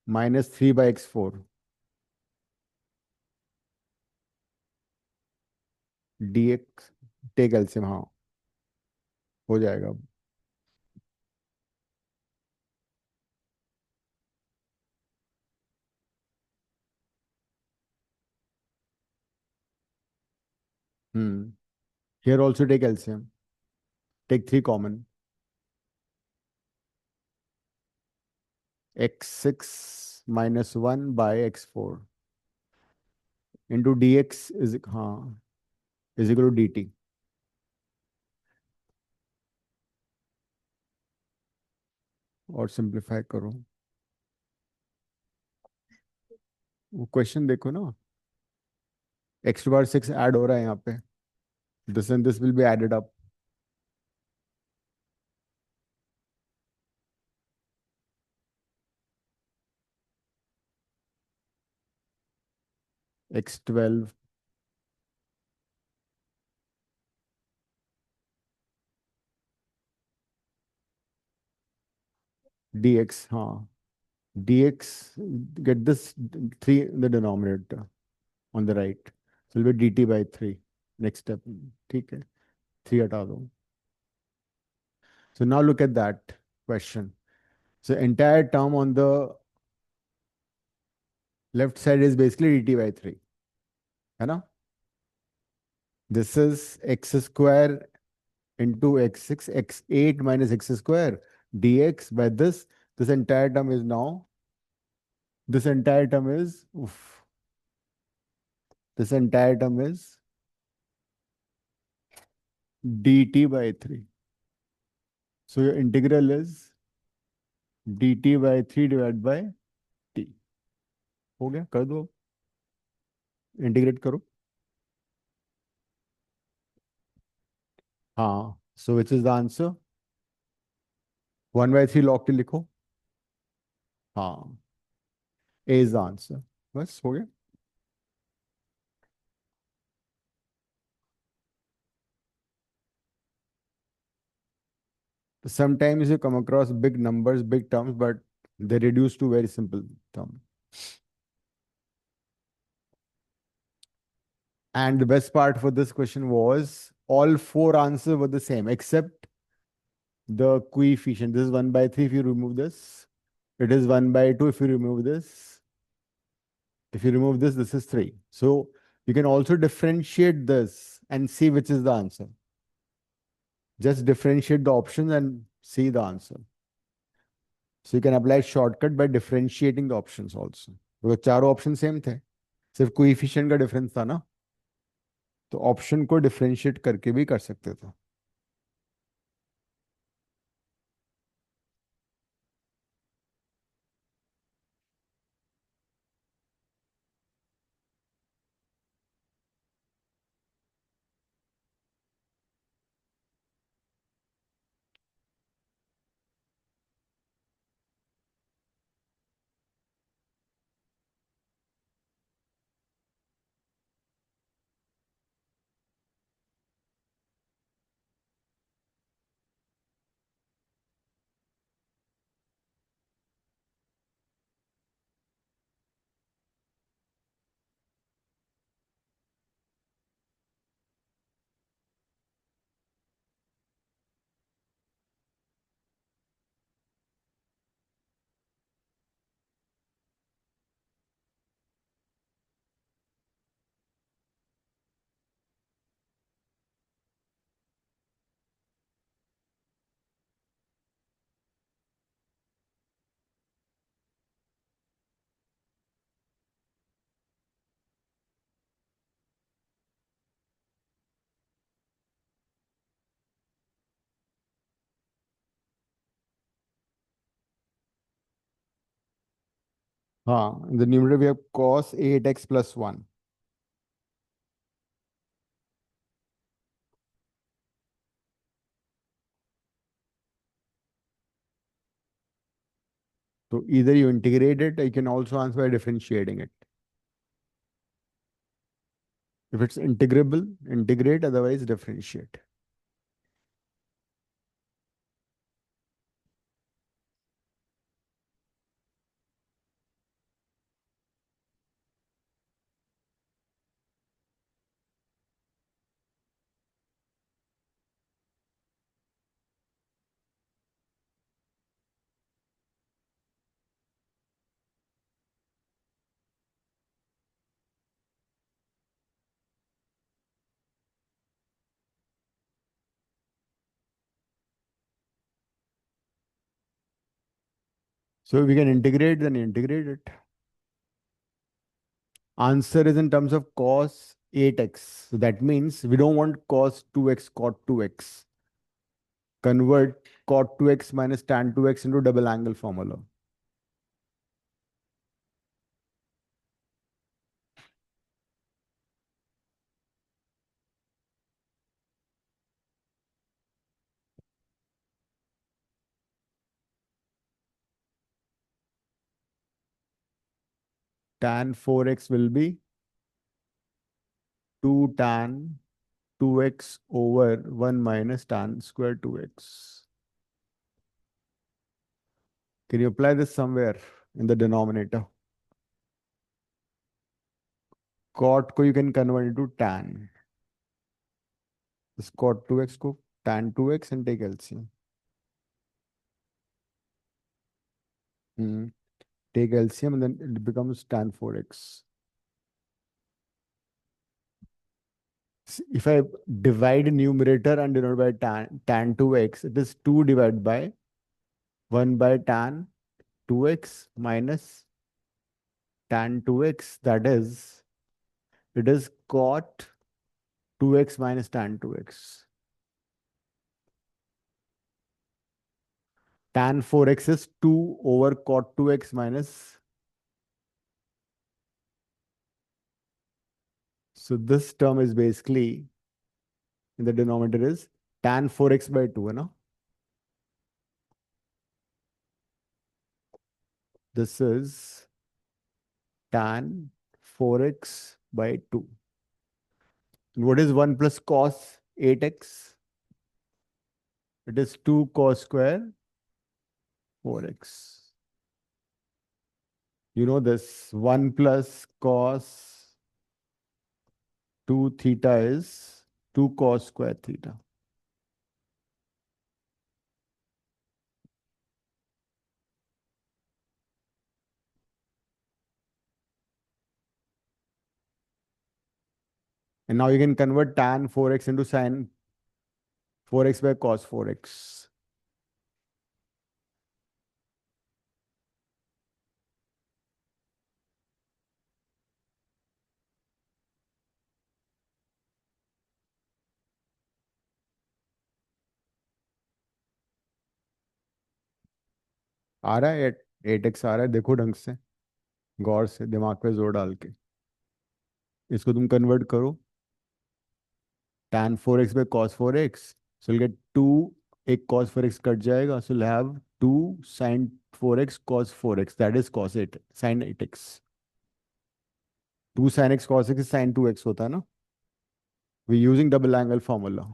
-3 by x4 dx. Take LCM. हो जाएगा. Here also take LCM. Take 3 common. x6 - 1 by x4 into dx is equal to dt. और simplify करो. वो question देखो ना. x⁻6 add हो रहा है यहाँ पे. This and this will be added up. x12 . dx, dx, get this 3 in the denominator on the right. So it'll be dt by 3. Next step. ठीक है, 3 हटा दो. So now look at that question. So entire term on the left side is basically dt by 3. है ना? This is x square into x6, x8 minus x square dx by this. This entire term is now, this entire term is, this entire term is dt by 3. So your integral is dt by 3 divided by t. हो गया, कर दो, integrate करो. हाँ, so which is the answer? 1 by 3 log t लिखो. हाँ, A is the answer. बस हो गया. Sometimes you come across big numbers, big terms, but they reduce to very simple terms. And the best part for this question was all 4 answers were the same except the coefficient. This is 1 by 3 if you remove this. It is 1 by 2 if you remove this. If you remove this, this is 3. So you can also differentiate this and see which is the answer. Just differentiate the options and see the answer. So you can apply shortcut by differentiating the options also. Because चारों option same थे, सिर्फ coefficient का difference था ना, तो option को differentiate करके भी कर सकते थे. हाँ, in the numerator we have cos 8x plus 1. So either you integrate it, or you can also answer by differentiating it. If it's integrable, integrate, otherwise differentiate. So we can integrate, then integrate it. Answer is in terms of cos 8x. So that means we don't want cos 2x, cot 2x. Convert cot 2x minus tan 2x into double angle formula. Tan 4x will be 2 tan 2x over 1 minus tan square 2x. Can you apply this somewhere in the denominator? Cot को you can convert into tan. This cot 2x को tan 2x and take LCM. Take LCM and then it becomes tan 4x. If I divide numerator and denominator by tan 2x, it is 2 divided by 1 by tan 2x minus tan 2x. That is, it is cot 2x minus tan 2x. Tan 4x is 2 over cot 2x minus. So this term is basically, in the denominator is tan 4x by 2, no? This is tan 4x by 2. And what is 1 plus cos 8x? It is 2 cos square 4x. You know this 1 plus cos 2 theta is 2 cos square theta. And now you can convert tan 4x into sin 4x by cos 4x. आ रहा है 8x आ रहा है, देखो ढंग से, गौर से, दिमाग पे जोर डाल के इसको तुम कन्वर्ट करो. Tan 4x by cos 4x. So you'll get 2, एक cos 4x कट जाएगा. So you'll have 2 sin 4x cos 4x. That is cos 8, sin 8x. 2 sin x cos x is sin 2x होता है ना? We're using double angle formula.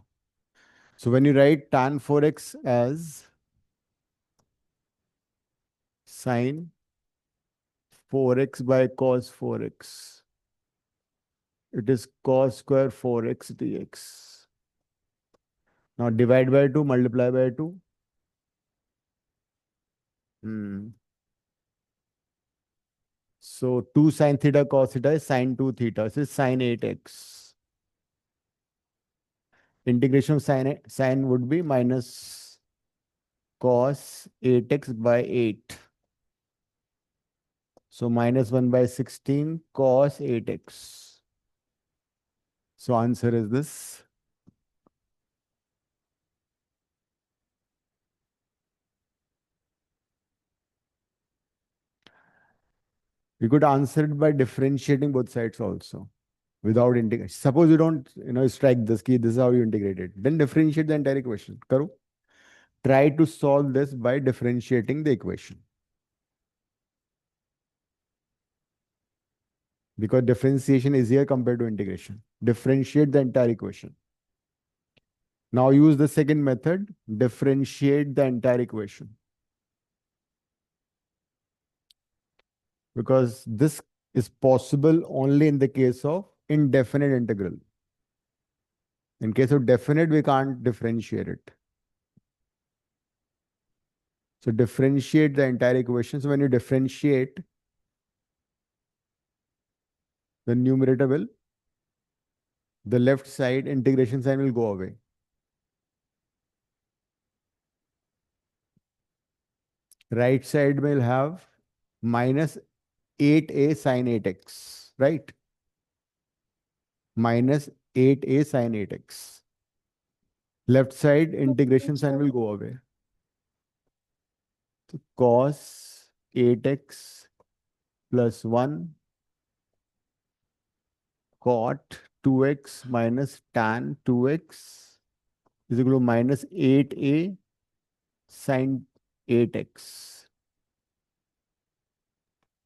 So when you write tan 4x as sin 4x by cos 4x, it is cos square 4x dx. Now divide by 2, multiply by 2. So 2 sin theta cos theta is sin 2 theta. This is sin 8x. Integration of sin would be minus cos 8x by 8. So minus 1 by 16 cos 8x. So answer is this. You could answer it by differentiating both sides also without integration. Suppose you don't, strike this key, this is how you integrate it. Then differentiate the entire equation. Karo. Try to solve this by differentiating the equation. Because differentiation is here compared to integration. Differentiate the entire equation. Now use the second method, differentiate the entire equation. Because this is possible only in the case of indefinite integral. In case of definite, we can't differentiate it. So differentiate the entire equation. So when you differentiate, the numerator will, the left side integration sign will go away. Right side will have minus 8a sin 8x, right? Minus 8a sin 8x. Left side integration sign will go away. So cos 8x plus 1 cot 2x minus tan 2x is equal to minus 8a sin 8x.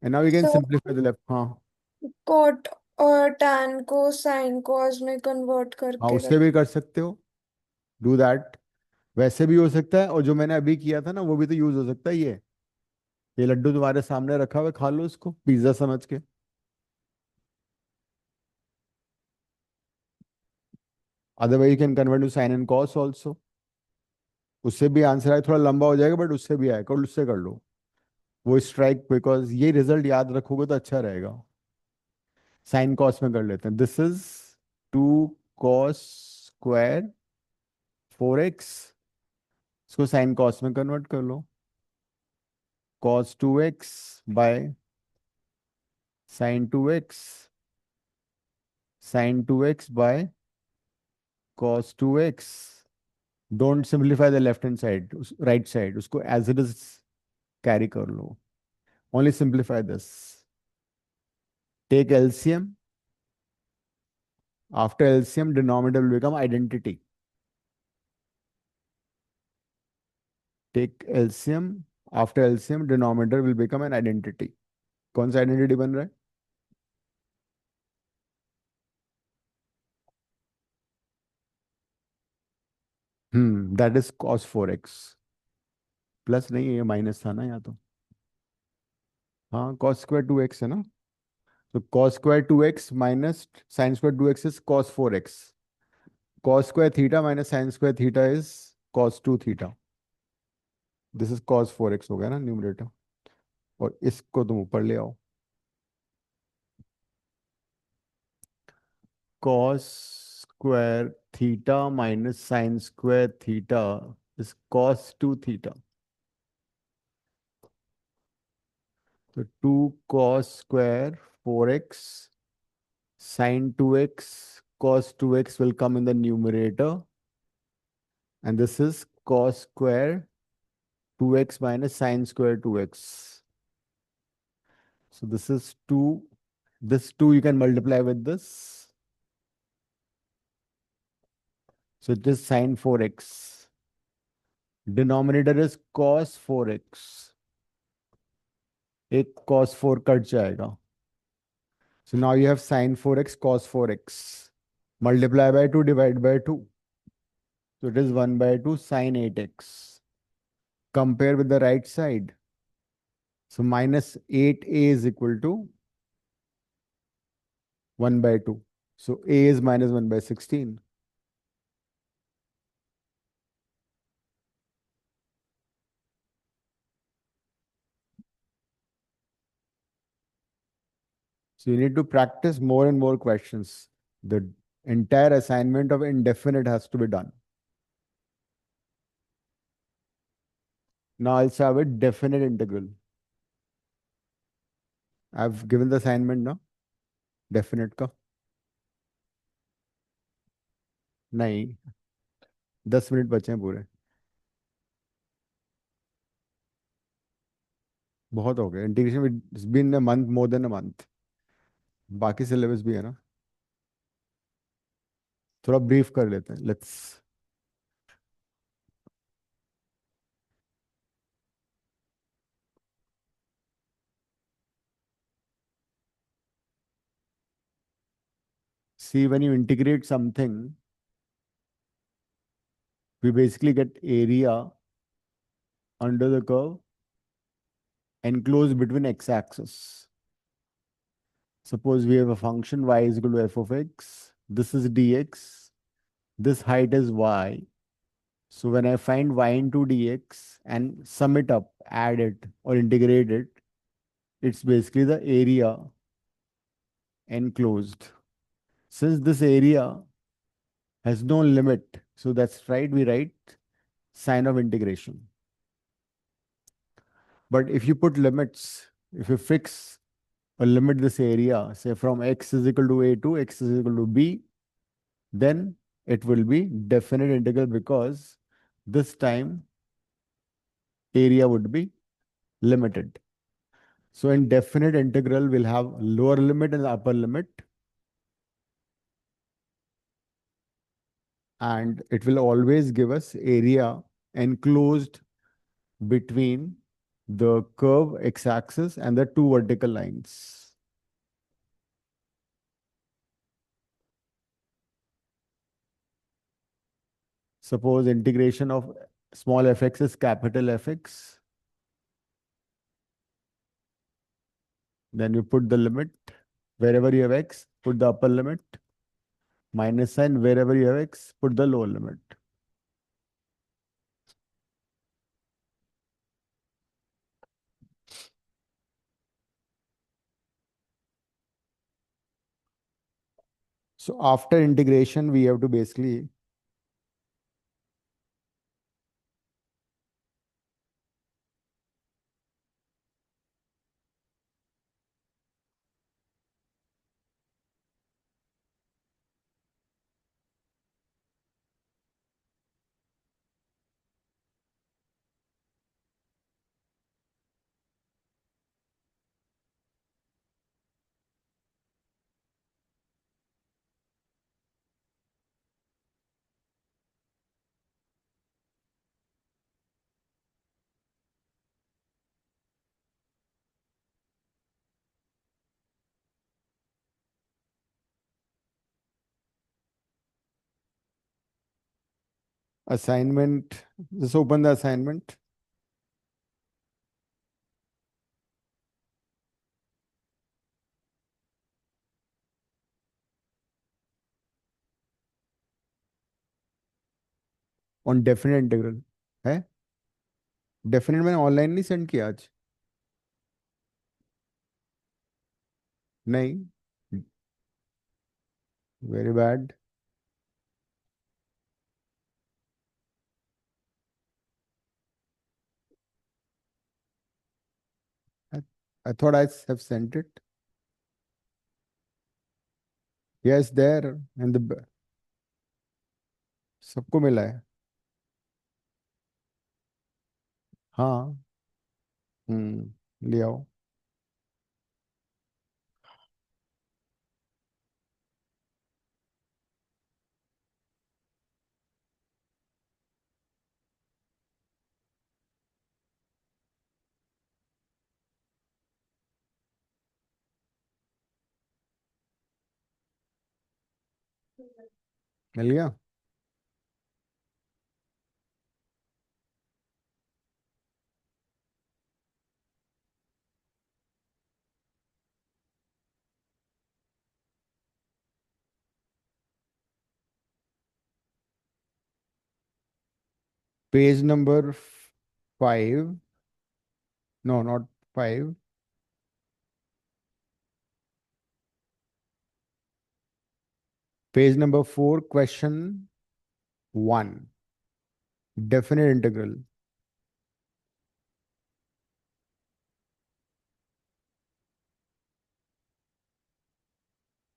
And now we can So simplify the left. हाँ cot और tan को sin cos में convert हाँ करके उससे भी कर सकते हो. Do that. वैसे भी हो सकता है और जो मैंने अभी किया था ना वो भी तो यूज हो सकता है ये. ये लड्डू तुम्हारे सामने रखा हुआ है, खा लो इसको पिज्जा समझ के। Otherwise you can convert to sine and cos also. उससे भी आंसर आए, थोड़ा लंबा हो जाएगा बट उससे भी आएगा, उससे कर लो वो स्ट्राइक, बिकॉज ये रिजल्ट याद रखोगे तो अच्छा रहेगा। साइन कॉस में कर लेते हैं। This is 2 cos² 4x। इसको साइन कॉस में कन्वर्ट कर लो। cos 2x by sin 2x, sin 2x by cos 2x। Don't simplify the left hand side, right side, उसको एज इट इज कैरी कर लो। Only simplify this. Take LCM. After LCM denominator will become identity. Take LCM. After LCM denominator will become an identity. कौन सा identity बन रहा है? That is cos 4x। Plus नहीं है, ये माइनस था ना यहाँ तो। हाँ, cos² 2x है ना। तो cos² 2x minus sin² 2x is cos 4x। cos² θ minus sin² θ is cos 2θ। This is cos 4x हो गया ना न्यूमरेटर। और इसको तुम ऊपर ले आओ। cos² θ minus sin² θ is cos 2θ। तो 2 cos² 4x sin 2x cos 2x will come in the numerator, and this is cos² 2x minus sin 2x. So this is 2. This 2 you can multiply with this. So it is sin 4x. Denominator is cos 4x. एक cos 4 cut जाएगा. So now you have sin 4x cos 4x. Multiply by 2, divide by 2. So it is 1 by 2 sin 8x. Compare with the right side. So minus 8a is equal to 1 by 2. So a is minus 1 by 16. So you need to practice more and more questions. The entire assignment of indefinite has to be done. Now I'll start with definite integral. I've given the assignment now. Definite का नहीं, 10 minute बचे हैं पूरे। बहुत हो गए। Integration been a month, more than a month. बाकी syllabus भी है ना। थोड़ा ब्रीफ कर लेते हैं। Let's see, when you integrate something, we basically get area under the curve enclosed between x-axis. Suppose we have a function y is equal to f of x. This is dx. This height is y. So when I find y into dx and sum it up, add it or integrate it, it's basically the area enclosed. Since this area has no limit, so that's right, we write sign of integration. But if you put limits, if you fix or limit this area, say from x is equal to a to x is equal to b, then it will be definite integral, because this time area would be limited. So in definite integral, we'll have lower limit and upper limit, and it will always give us area enclosed between the curve x-axis and the two vertical lines. Suppose integration of small fx is capital Fx. Then you put the limit. Wherever you have x, put the upper limit. Minus sign, wherever you have x, put the lower limit. So after integration, we have to basically assignment. Just open the assignment. On definite integral है. Definite मैंने online नहीं send किया आज. नहीं. Very bad. I, I thought I have sent it. Yes, there in the. सबको मिला है. हाँ. ले आओ. मिल गया. Page number 5. No, not 5. Page number 4, question 1. Definite integral.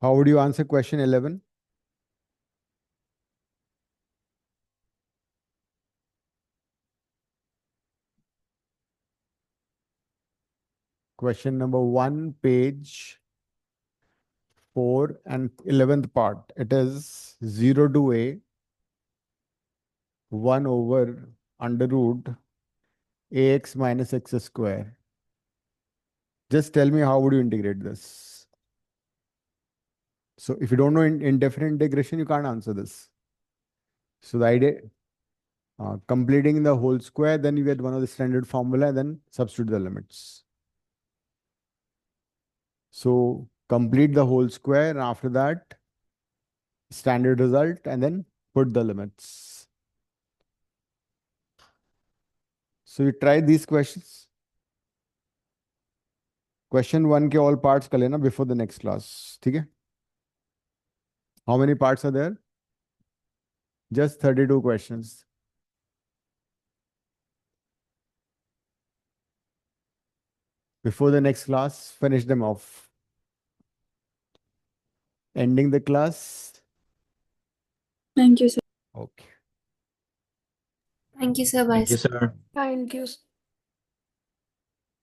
How would you answer question 11? Question number 1, page 4 and 11th part. It is 0 to a 1 over under root ax minus x square. Just tell me how would you integrate this? So if you don't know indefinite integration, you can't answer this. So the idea, completing the whole square, then you get one of the standard formula and then substitute the limits. So complete the whole square and after that, standard result and then put the limits. So you try these questions. Question 1 के all parts कर लेना before the next class. ठीक है? How many parts are there? Just 32 questions. Before the next class, finish them off. Ending the class. Thank you, sir. Okay. Thank you, sir. Bye, Thank you, sir. sir. Thank you.